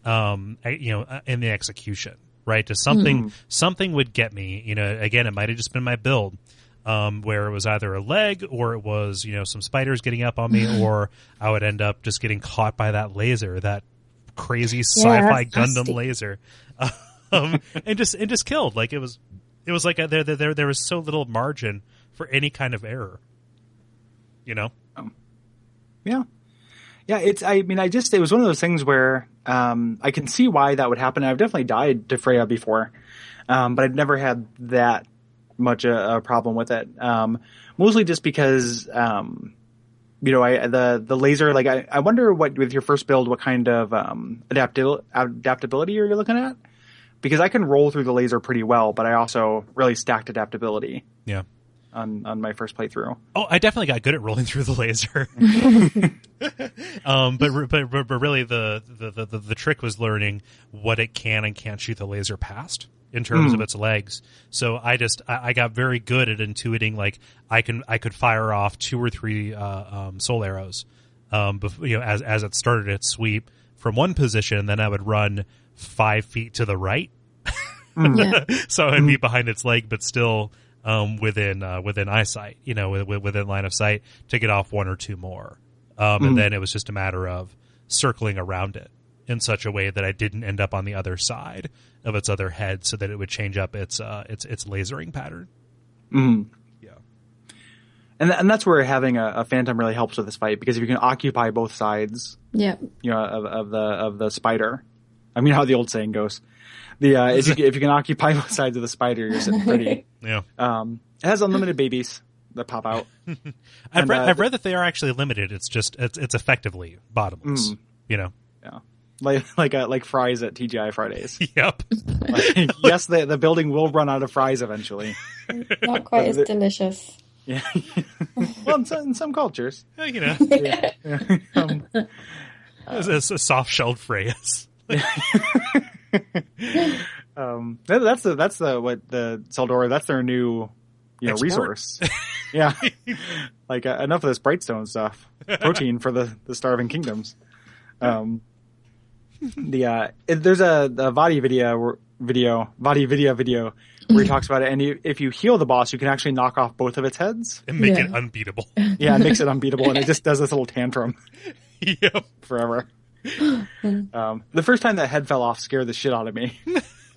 in the execution, right? Just something would get me, again, it might have just been my build, where it was either a leg or it was, some spiders getting up on me, or I would end up just getting caught by that laser, that crazy sci-fi Gundam laser, and just killed. Like it was like there was so little margin for any kind of error, Yeah. It was one of those things where, I can see why that would happen. I've definitely died to Freya before, but I've never had that much a problem with it. Mostly just because, the laser, I wonder with your first build, what kind of, adaptability you're looking at? Because I can roll through the laser pretty well, but I also really stacked adaptability. Yeah. on my first playthrough. Oh, I definitely got good at rolling through the laser. But really the trick was learning what it can and can't shoot the laser past in terms of its legs. So I got very good at intuiting, like I could fire off 2 or 3 soul arrows as it started its sweep from one position, then I would run 5 feet to the right. So I'd be behind its leg, but still within eyesight, within line of sight, to get off 1 or 2 more. And then it was just a matter of circling around it in such a way that I didn't end up on the other side of its other head, so that it would change up its lasering pattern. Yeah. And that's where having a phantom really helps with this fight, because if you can occupy both sides, of the spider, I mean, how the old saying goes, if you can occupy both sides of the spider, you're sitting pretty. Yeah. It has unlimited babies that pop out. I've read that they are actually limited. It's just it's effectively bottomless. Yeah. Like fries at TGI Fridays. Yep. Yes, the building will run out of fries eventually. Not quite as delicious. Yeah. Well, in some cultures. Yeah. It's a soft-shelled phrase. That's the Tseldora. That's their new resource. Yeah. Like enough of this Brightstone stuff. Protein for the starving kingdoms. There's a Vadi video where he talks about it, and if you heal the boss, you can actually knock off both of its heads and make it unbeatable. Yeah, it makes it unbeatable, and it just does this little tantrum. Yep. Forever. The first time that head fell off scared the shit out of me.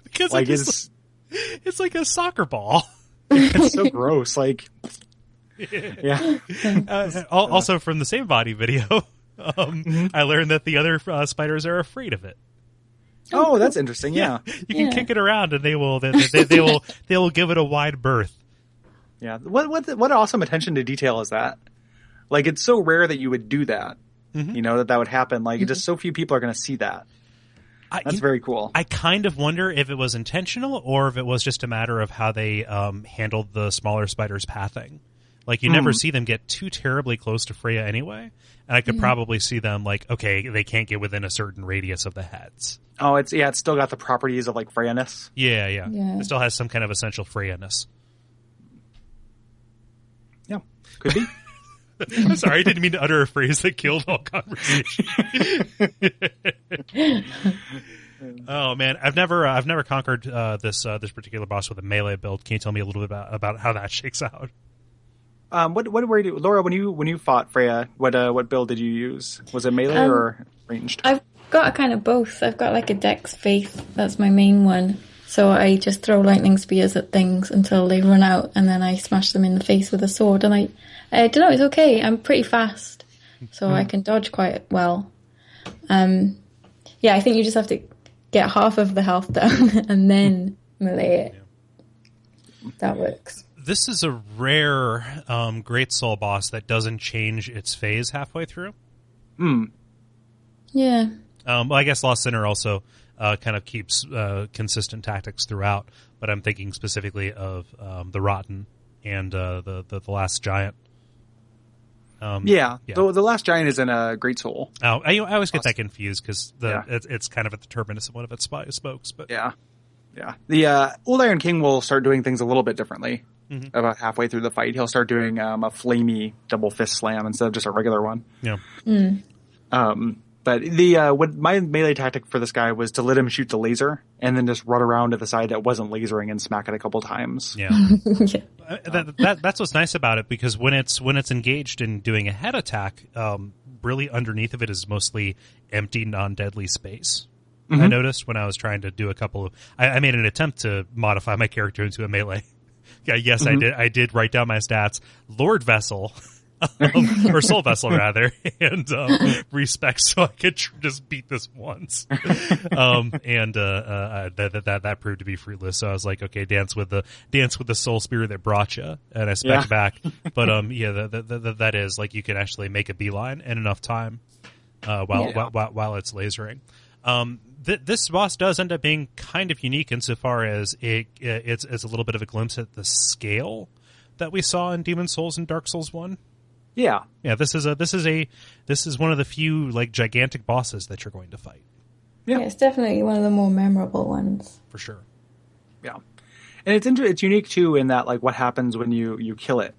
Because it's like a soccer ball. It's so gross. Like, yeah. Also from the same Vadi video, I learned that the other spiders are afraid of it. Oh, that's interesting. Yeah. You can kick it around, and they will give it a wide berth. Yeah. What awesome attention to detail is that? Like, it's so rare that you would do that. That would happen. Like, just so few people are going to see that. That's very cool. I kind of wonder if it was intentional or if it was just a matter of how they handled the smaller spiders' pathing. Like, you never see them get too terribly close to Freya anyway. And I could probably see them, like, okay, they can't get within a certain radius of the heads. Oh, it's still got the properties of, like, Freya-ness. Yeah. It still has some kind of essential Freya-ness. Yeah, could be. I'm sorry, I didn't mean to utter a phrase that killed all conversation. Oh man, I've never conquered this particular boss with a melee build. Can you tell me a little bit about how that shakes out? What were you, Laura, when you fought Freya? What build did you use? Was it melee or ranged? I've got a kind of both. I've got like a Dex Faith. That's my main one. So I just throw lightning spears at things until they run out, and then I smash them in the face with a sword. And I don't know, it's okay. I'm pretty fast, so I can dodge quite well. I think you just have to get half of the health down and then melee it. That works. This is a rare Great Soul boss that doesn't change its phase halfway through. Yeah. Well, I guess Lost Sinner also kind of keeps consistent tactics throughout, but I'm thinking specifically of the Rotten and the Last Giant. The Last Giant is in a Great Soul. Oh, I always get that confused because it's kind of at the terminus of one of its spokes. But yeah. The Old Iron King will start doing things a little bit differently. About halfway through the fight, he'll start doing a flamey double fist slam instead of just a regular one. Yeah. But what my melee tactic for this guy was to let him shoot the laser and then just run around to the side that wasn't lasering and smack it a couple times. Yeah. That's what's nice about it, because when it's engaged in doing a head attack, really underneath of it is mostly empty, non-deadly space. I noticed when I was trying to do a couple of... I made an attempt to modify my character into a melee. Yeah, yes, I did. I did write down my stats. Lord Vessel... or Soul Vessel rather, and respect, so I could just beat this once. That proved to be fruitless. So I was like, okay, dance with the soul spirit that brought you, and I spec back. But that is like you can actually make a beeline in enough time while it's lasering. This boss does end up being kind of unique insofar as it's a little bit of a glimpse at the scale that we saw in Demon Souls and Dark Souls 1. Yeah. Yeah, this is one of the few like gigantic bosses that you're going to fight. Yeah, it's definitely one of the more memorable ones. For sure. Yeah. And it's unique too in that like what happens when you kill it.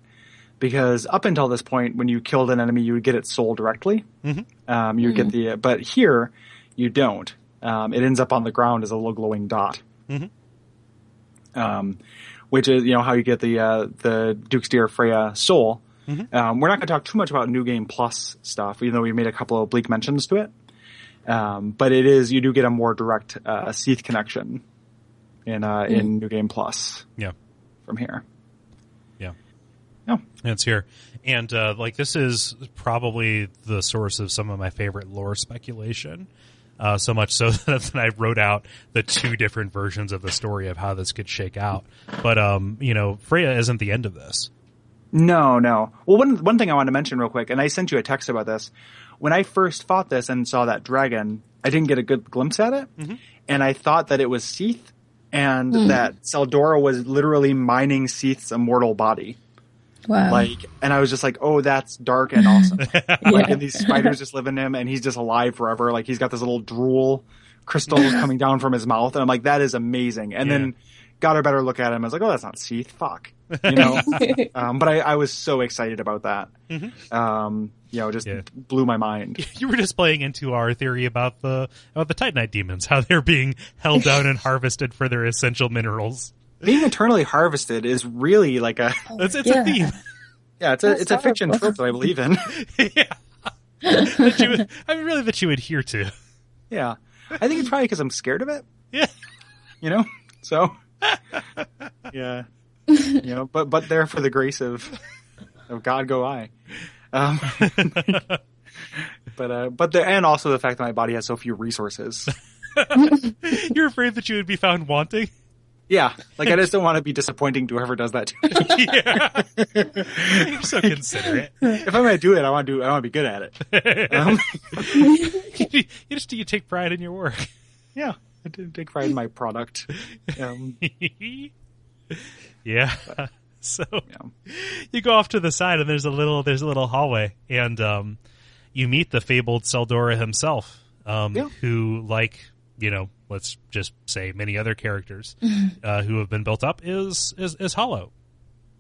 Because up until this point, when you killed an enemy, you would get its soul directly. Mm-hmm. You would get but here you don't. It ends up on the ground as a little glowing dot. Mm-hmm. Which is, how you get the Duke's Deer Freya soul. Mm-hmm. We're not going to talk too much about New Game Plus stuff, even though we made a couple of oblique mentions to it. But you do get a more direct Seath connection in New Game Plus. Yeah. From here. Yeah. No. It's here. And this is probably the source of some of my favorite lore speculation. So much so that I wrote out the 2 different versions of the story of how this could shake out. But, Freya isn't the end of this. No. Well, one thing I wanted to mention real quick, and I sent you a text about this. When I first fought this and saw that dragon, I didn't get a good glimpse at it. Mm-hmm. And I thought that it was Seath and that Tseldora was literally mining Seath's immortal body. Wow. And I was just like, oh, that's dark and awesome. And these spiders just live in him and he's just alive forever. Like he's got this little drool crystals coming down from his mouth. And I'm like, that is amazing. And then got a better look at him. I was like, oh, that's not Seath. Fuck. But I was so excited about that. Mm-hmm. Blew my mind. You were just playing into our theory about the Titanite demons, how they're being held down and harvested for their essential minerals. Being eternally harvested is really like it's a theme. Yeah, it's a fiction trope that I believe in. That you adhere to. Yeah. I think it's probably because I'm scared of it. Yeah. So yeah. But there for the grace of God go I. And also the fact that my body has so few resources. You're afraid that you would be found wanting? Yeah, I just don't want to be disappointing to whoever does that to me. Yeah, you're so considerate. If I'm going to do it, I want to be good at it. You take pride in your work. Yeah, I do take pride in my product. Yeah. So you go off to the side, and there's a little hallway, and you meet the fabled Tseldora himself, who, let's just say many other characters who have been built up, is hollow.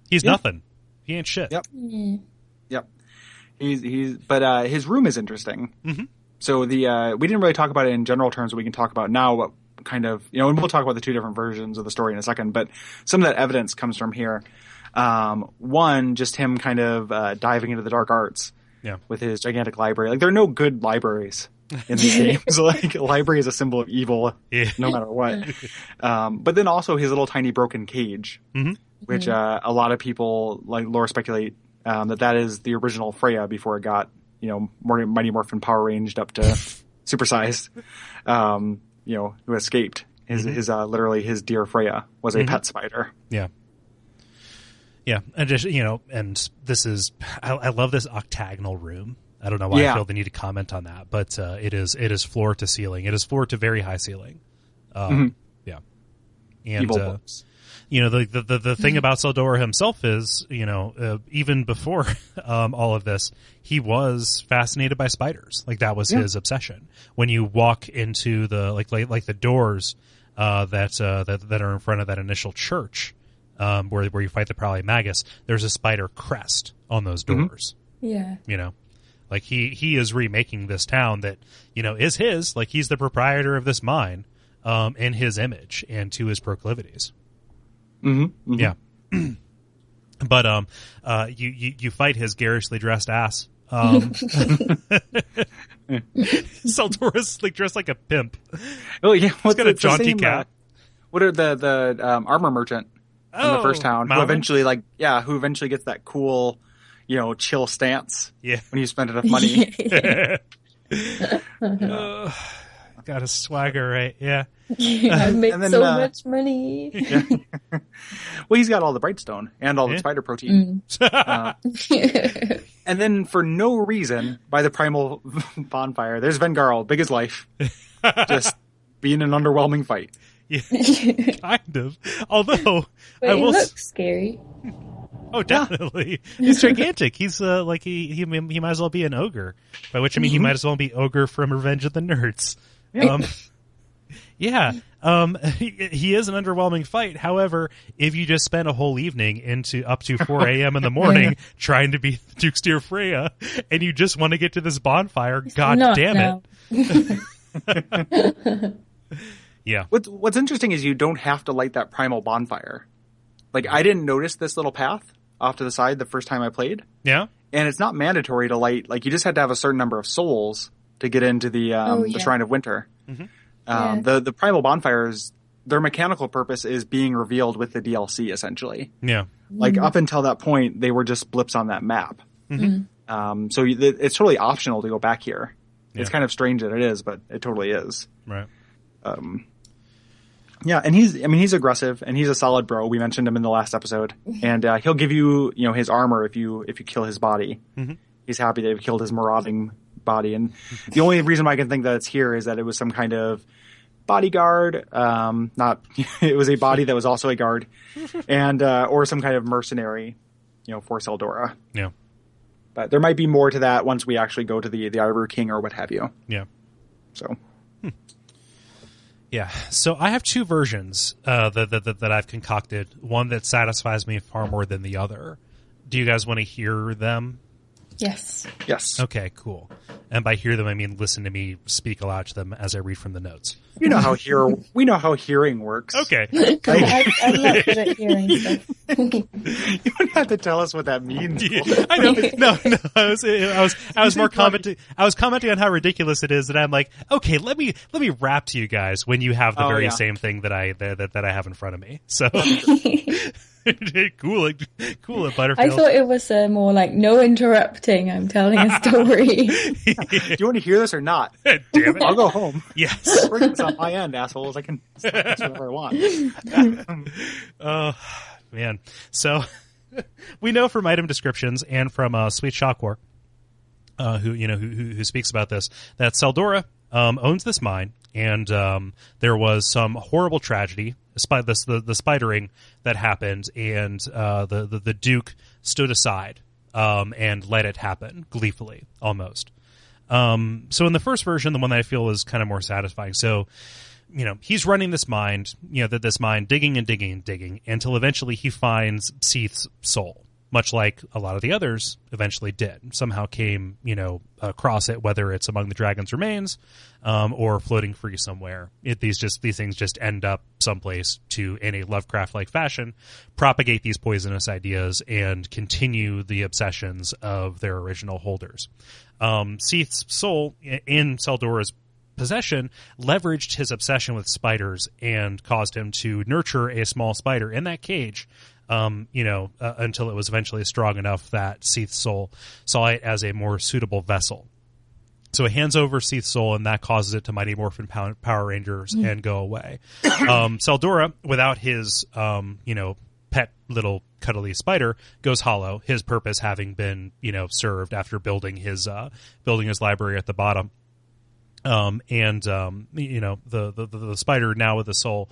He's nothing. He ain't shit. Yep. Yep. But his room is interesting. Mm-hmm. So we didn't really talk about it in general terms, but we can talk about now what kind of, and we'll talk about the 2 different versions of the story in a second, but some of that evidence comes from here. One, just him kind of diving into the dark arts with his gigantic library. Like, there are no good libraries in these games. Like, a library is a symbol of evil, no matter what. But then also his little tiny broken cage, which a lot of people lore speculate that is the original Freya before it got Mighty Morphin Power Ranged up to supersized. Who escaped. His literally his dear Freya was a pet spider. Yeah. Yeah, and just and this is I love this octagonal room. I don't know why I feel the need to comment on that, but it is floor to ceiling. It is floor to very high ceiling. Yeah, and the thing about Tseldora himself is even before all of this, he was fascinated by spiders. Like, that was his obsession. When you walk into the like the doors that are in front of that initial church. Where you fight the Prowly Magus, there's a spider crest on those doors. Yeah. Like he is remaking this town that, is his, like he's the proprietor of this mine, in his image and to his proclivities. Mm-hmm. Yeah. But, you fight his garishly dressed ass. Tseldora's dressed like a pimp. Oh yeah. He's got a jaunty cap. What are the armor merchant? In the first town, who eventually gets that cool, chill stance. Yeah. When you spend enough money. Got a swagger, right? Yeah. I make so much money. Yeah. Well, he's got all the Brightstone and all the spider protein. And then, for no reason, by the primal bonfire, there's Vengarl, big as life, just being an underwhelming fight. Yeah, kind of. Although but it looks scary. Oh, definitely. He's gigantic. He's like he might as well be an ogre. By which I mean he might as well be Ogre from Revenge of the Nerds. Yeah. He is an underwhelming fight. However, if you just spend a whole evening up to 4 a.m. in the morning trying to be Duke Steer Freya, and you just want to get to this bonfire, God damn it. Yeah. What's interesting is you don't have to light that primal bonfire. Like, I didn't notice this little path off to the side the first time I played. Yeah. And it's not mandatory to light. Like, you just had to have a certain number of souls to get into the Shrine of Winter. Mm-hmm. The primal bonfires, their mechanical purpose is being revealed with the DLC, essentially. Yeah. Like, up until that point, they were just blips on that map. Mm-hmm. So it's totally optional to go back here. Yeah. It's kind of strange that it is, but it totally is. Right. Yeah, and he's aggressive and he's a solid bro. We mentioned him in the last episode, and he'll give you his armor if you kill his body. Mm-hmm. He's happy that you've killed his marauding body, and the only reason why I can think that it's here is that it was some kind of bodyguard. It was a body that was also a guard, and or some kind of mercenary, for Tseldora. Yeah, but there might be more to that once we actually go to the Ivory King or what have you. Yeah, so. Yeah, so I have two versions that I've concocted. One that satisfies me far more than the other. Do you guys want to hear them? Yes. Yes. Okay, cool. And by hear them, I mean listen to me speak aloud to them as I read from the notes. We know how hearing works. Okay. I'm not good at hearing stuff. You don't have to tell us what that means. I know. No. I was more commenting. I was commenting on how ridiculous it is that I'm like, okay, let me rap to you guys when you have the very same thing that I have in front of me. So cool it, Butterfield. I thought it was more like no interrupting. I'm telling a story. Do you want to hear this or not? Damn it! I'll go home. Yes. It's on my end, assholes. I can say whatever I want. Oh man! So we know from item descriptions and from Sweet Shockwar, who speaks about this, that Tseldora owns this mine, and there was some horrible tragedy, the spidering that happened, and the Duke stood aside and let it happen gleefully, almost. So in the first version, the one that I feel is kind of more satisfying. So, he's running this mine, this mine, digging and digging and digging until eventually he finds Seath's soul, much like a lot of the others eventually did. Somehow came, across it, whether it's among the dragon's remains, or floating free somewhere. These things just end up someplace to, in a Lovecraft-like fashion, propagate these poisonous ideas and continue the obsessions of their original holders. Seath's soul in Tseldora's possession leveraged his obsession with spiders and caused him to nurture a small spider in that cage, until it was eventually strong enough that Seath's soul saw it as a more suitable vessel. So it hands over Seath's soul, and that causes it to Mighty Morphin Power Rangers and go away. Tseldora, without his, pet little cuddly spider, goes hollow, his purpose having been, served after building his library at the bottom. The spider, now with the soul,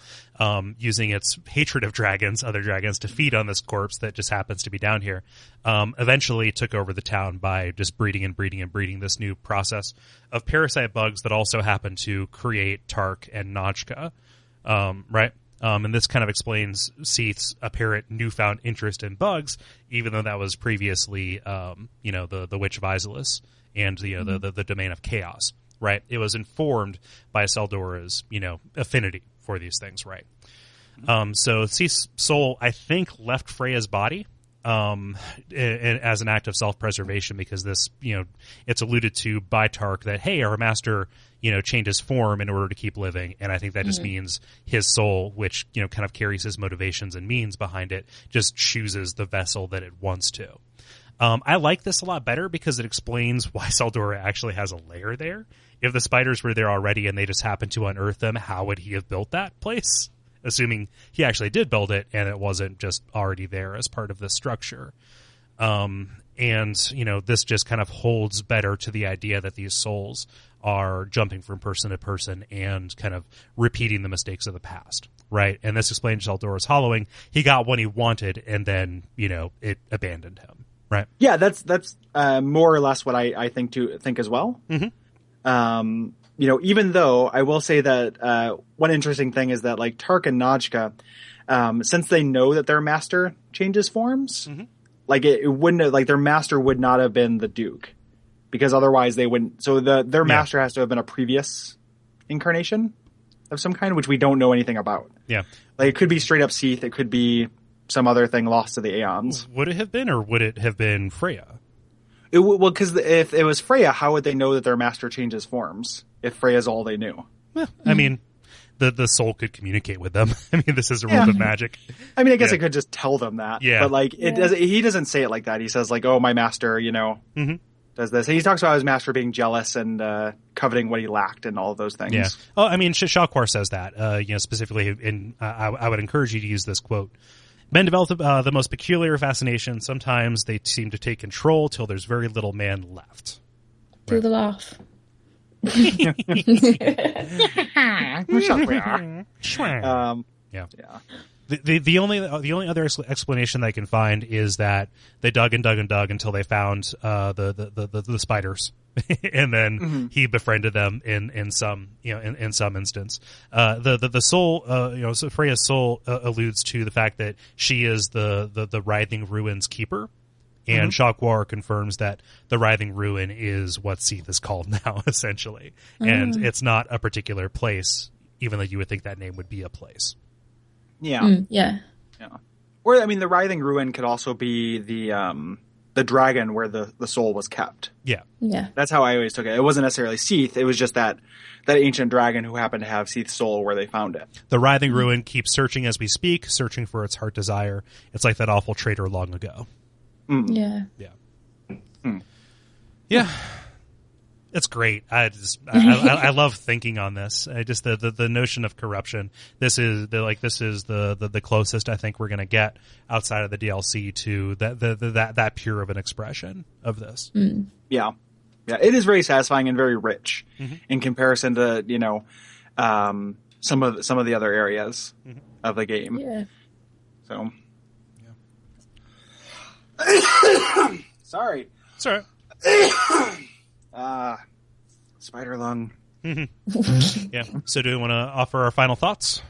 using its hatred of other dragons, to feed on this corpse that just happens to be down here, eventually took over the town by just breeding and breeding and breeding this new process of parasite bugs that also happen to create Tark and Notchka, right? And this kind of explains Seath's apparent newfound interest in bugs, even though that was previously, the Witch of Isolus and the Domain of Chaos. Right, it was informed by Tseldora's, affinity for these things, right? So Seath's soul, I think, left Freya's body as an act of self-preservation, because this, it's alluded to by Tark that, hey, our master, changed his form in order to keep living, and I think that just means his soul, which, kind of carries his motivations and means behind it, just chooses the vessel that it wants to. I like this a lot better because it explains why Tseldora actually has a lair there. If the spiders were there already and they just happened to unearth them, how would he have built that place? Assuming he actually did build it and it wasn't just already there as part of the structure. And, this just kind of holds better to the idea that these souls are jumping from person to person and kind of repeating the mistakes of the past, right? And this explains Tseldora's hollowing. He got what he wanted, and then, it abandoned him, right? Yeah, that's more or less what I think as well. Mm-hmm. Even though I will say that one interesting thing is that like Tark and Najka, since they know that their master changes forms, mm-hmm. like it wouldn't have, like their master would not have been the Duke, because otherwise they wouldn't. So their master has to have been a previous incarnation of some kind, which we don't know anything about. Yeah, like it could be straight up Seath, it could be some other thing lost to the Aeons. Would it have been, or would it have been Freya? Because if it was Freya, how would they know that their master changes forms if Freya's all they knew? Well, I mean, the soul could communicate with them. I mean, this is a world of magic. I mean, I guess it could just tell them that. Yeah. But like, he doesn't say it like that. He says like, "Oh, my master, mm-hmm. does this." And he talks about his master being jealous and coveting what he lacked and all of those things. Yeah. Oh, I mean, Shalquar says that. Specifically, and I would encourage you to use this quote. Men develop the most peculiar fascination. Sometimes they seem to take control till there's very little man left. Do the laugh. Yeah. The only other explanation that I can find is that they dug and dug and dug until they found the spiders, and then mm-hmm. he befriended them in some instance. The soul, so Freya's soul alludes to the fact that she is the writhing ruins keeper. And mm-hmm. Shalquar confirms that the Writhing Ruin is what Seath is called now, essentially. And it's not a particular place, even though you would think that name would be a place. Yeah. Yeah. Or, I mean, the Writhing Ruin could also be the dragon where the soul was kept. Yeah. Yeah. That's how I always took it. It wasn't necessarily Seath. It was just that ancient dragon who happened to have Seath's soul where they found it. The Writhing Ruin keeps searching as we speak, searching for its heart desire. It's like that awful traitor long ago. Mm. Yeah. Yeah. Mm. Yeah. It's great. I love thinking on this. Just the notion of corruption. This is the closest I think we're going to get outside of the DLC to that pure of an expression of this. Mm. Yeah. Yeah. It is very satisfying and very rich mm-hmm. in comparison to, some of the other areas mm-hmm. of the game. Yeah. So. Sorry. Sorry. Spider lung. Mm-hmm. Yeah. So, do we want to offer our final thoughts?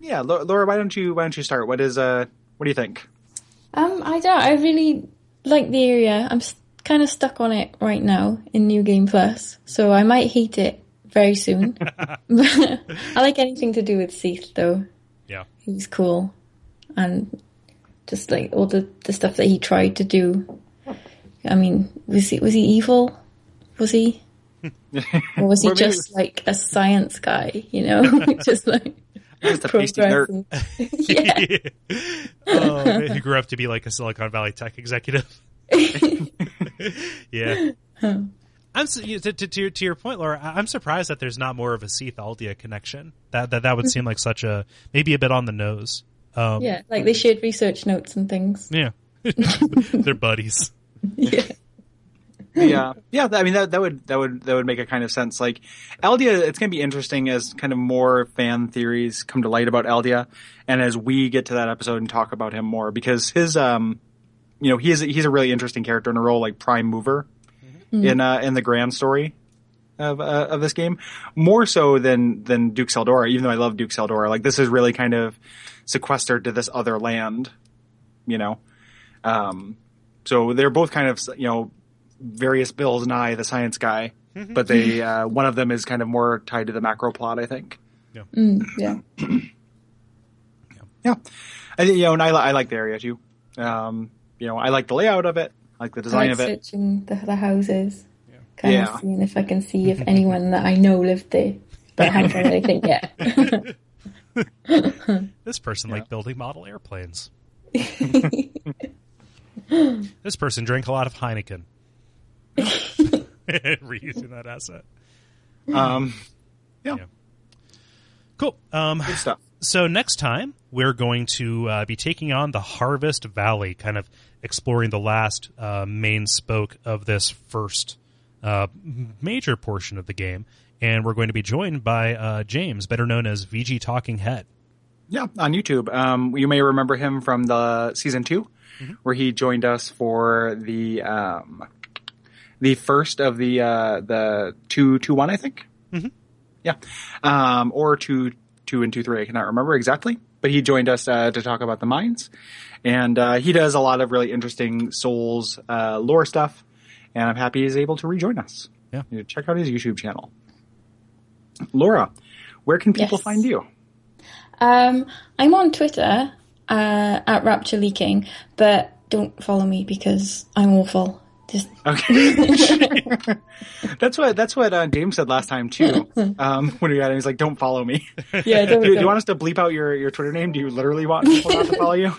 Yeah, Laura. Why don't you start? What do you think? I don't. I really like the area. I'm kind of stuck on it right now in New Game Plus, so I might hate it very soon. I like anything to do with Seath, though. Yeah, he's cool, and just like all the stuff that he tried to do. I mean, was he evil? Was he? Or was he just like a science guy, just like just a pasty nerd. Yeah. He grew up to be like a Silicon Valley tech executive. Yeah. To your point, Laura, I'm surprised that there's not more of a Seath Aldia connection. That would seem like maybe a bit on the nose. Yeah, like they shared research notes and things. Yeah. They're buddies. Yeah. Yeah. I mean, that would make a kind of sense. Like Aldia, it's going to be interesting as kind of more fan theories come to light about Aldia, and as we get to that episode and talk about him more, because his, he's a really interesting character in a role like prime mover in the grand story of this game, more so than Duke Tseldora. Even though I love Duke Tseldora, like this is really kind of sequestered to this other land, So they're both kind of, various Bills Nye, the science guy, but they one of them is kind of more tied to the macro plot, I think. Yeah. Yeah. Yeah. And I like the area too. I like the layout of it, I like the design of it. Searching the houses, Yeah. of seeing if I can see if anyone that I know lived there, but I haven't done anything yet. This person liked building model airplanes. This person drank a lot of Heineken. Reusing that asset. Yeah. Cool. Good stuff. So next time, we're going to be taking on the Harvest Valley, kind of exploring the last main spoke of this first major portion of the game. And we're going to be joined by James, better known as VG Talking Head. Yeah, on YouTube. You may remember him from the season 2, where he joined us for the first of the 2-1, I think. Mm-hmm. Yeah, or 2 and 2-3. I cannot remember exactly, but he joined us to talk about the mines, and he does a lot of really interesting Souls lore stuff. And I'm happy he's able to rejoin us. Yeah, check out his YouTube channel. Laura, where can people find you? I'm on Twitter at Rapture Leaking, but don't follow me because I'm awful. Just okay. That's what James said last time too. When we got him, he's like, "Don't follow me." Yeah. Do you want us to bleep out your Twitter name? Do you literally want people not to follow you?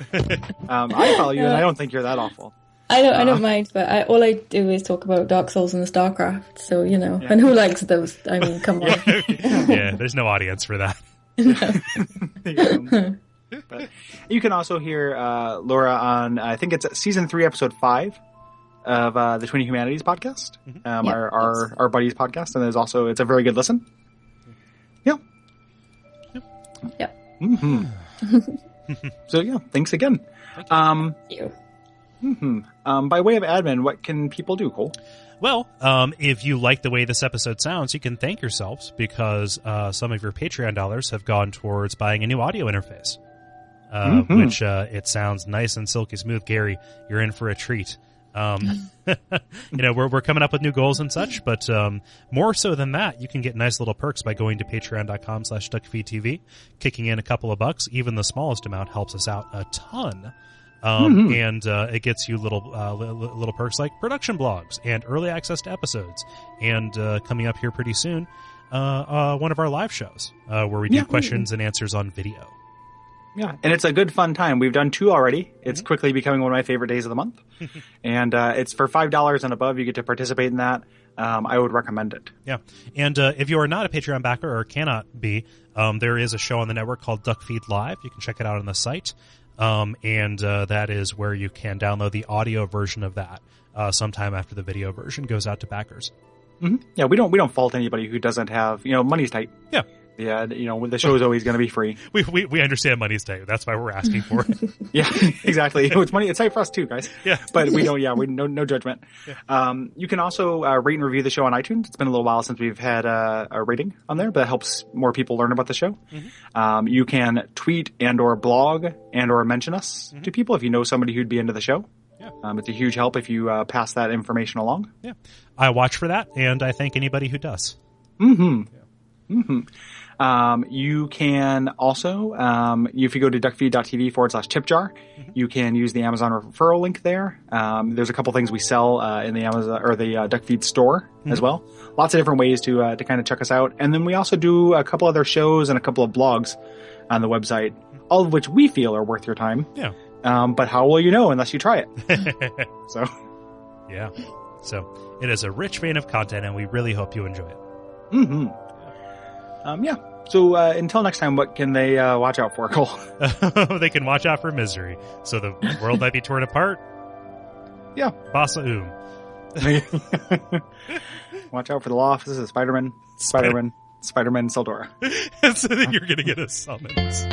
I follow you, and I don't think you're that awful. I don't mind, but all I do is talk about Dark Souls and StarCraft. So and who likes those? I mean, come on. Yeah, there's no audience for that. But you can also hear Laura on, I think it's season 3, episode 5 of the Twin Humanities podcast, our buddies podcast, and it's a very good listen. Yeah. Yeah. Mm-hmm. So yeah, thanks again. Thank you. Mm-hmm. By way of admin, what can people do, Kole? Well, if you like the way this episode sounds, you can thank yourselves because some of your Patreon dollars have gone towards buying a new audio interface, which it sounds nice and silky smooth. Gary, you're in for a treat. We're coming up with new goals and such, but more so than that, you can get nice little perks by going to patreon.com/Duckfeed.tv, kicking in a couple of bucks. Even the smallest amount helps us out a ton. And it gets you little perks like production blogs and early access to episodes, and coming up here pretty soon, one of our live shows where we do questions and answers on video. Yeah, and it's a good fun time. We've done 2 already. It's quickly becoming one of my favorite days of the month, and it's for $5 and above. You get to participate in that. I would recommend it. Yeah, and if you are not a Patreon backer or cannot be, there is a show on the network called Duckfeed Live. You can check it out on the site. And that is where you can download the audio version of that sometime after the video version goes out to backers. Mm-hmm. Yeah, we don't fault anybody who doesn't have, money's tight. Yeah. Yeah, the show is always going to be free. We understand money's tight. That's why we're asking for it. Yeah, exactly. It's money. It's tight for us too, guys. Yeah. But we don't. Yeah, we no judgment. Yeah. You can also rate and review the show on iTunes. It's been a little while since we've had a rating on there, but that helps more people learn about the show. Mm-hmm. You can tweet and or blog and or mention us to people if you know somebody who'd be into the show. Yeah. It's a huge help if you pass that information along. Yeah. I watch for that, and I thank anybody who does. Mm-hmm. Yeah. Mm-hmm. You can also, if you go to duckfeed.tv /tipjar, you can use the Amazon referral link there. There's a couple things we sell in the Amazon or the Duckfeed store as well. Lots of different ways to kind of check us out. And then we also do a couple other shows and a couple of blogs on the website, all of which we feel are worth your time. Yeah. But how will you know unless you try it? So. Yeah. So it is a rich vein of content, and we really hope you enjoy it. Mm-hmm. Yeah. So until next time, what can they watch out for, Kole? They can watch out for misery. So the world might be torn apart. Yeah. Bassa Watch out for the law offices of Spider-Man Tseldora. So then you're going to get a summons.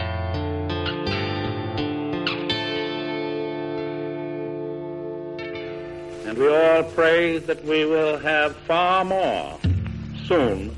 And we all pray that we will have far more soon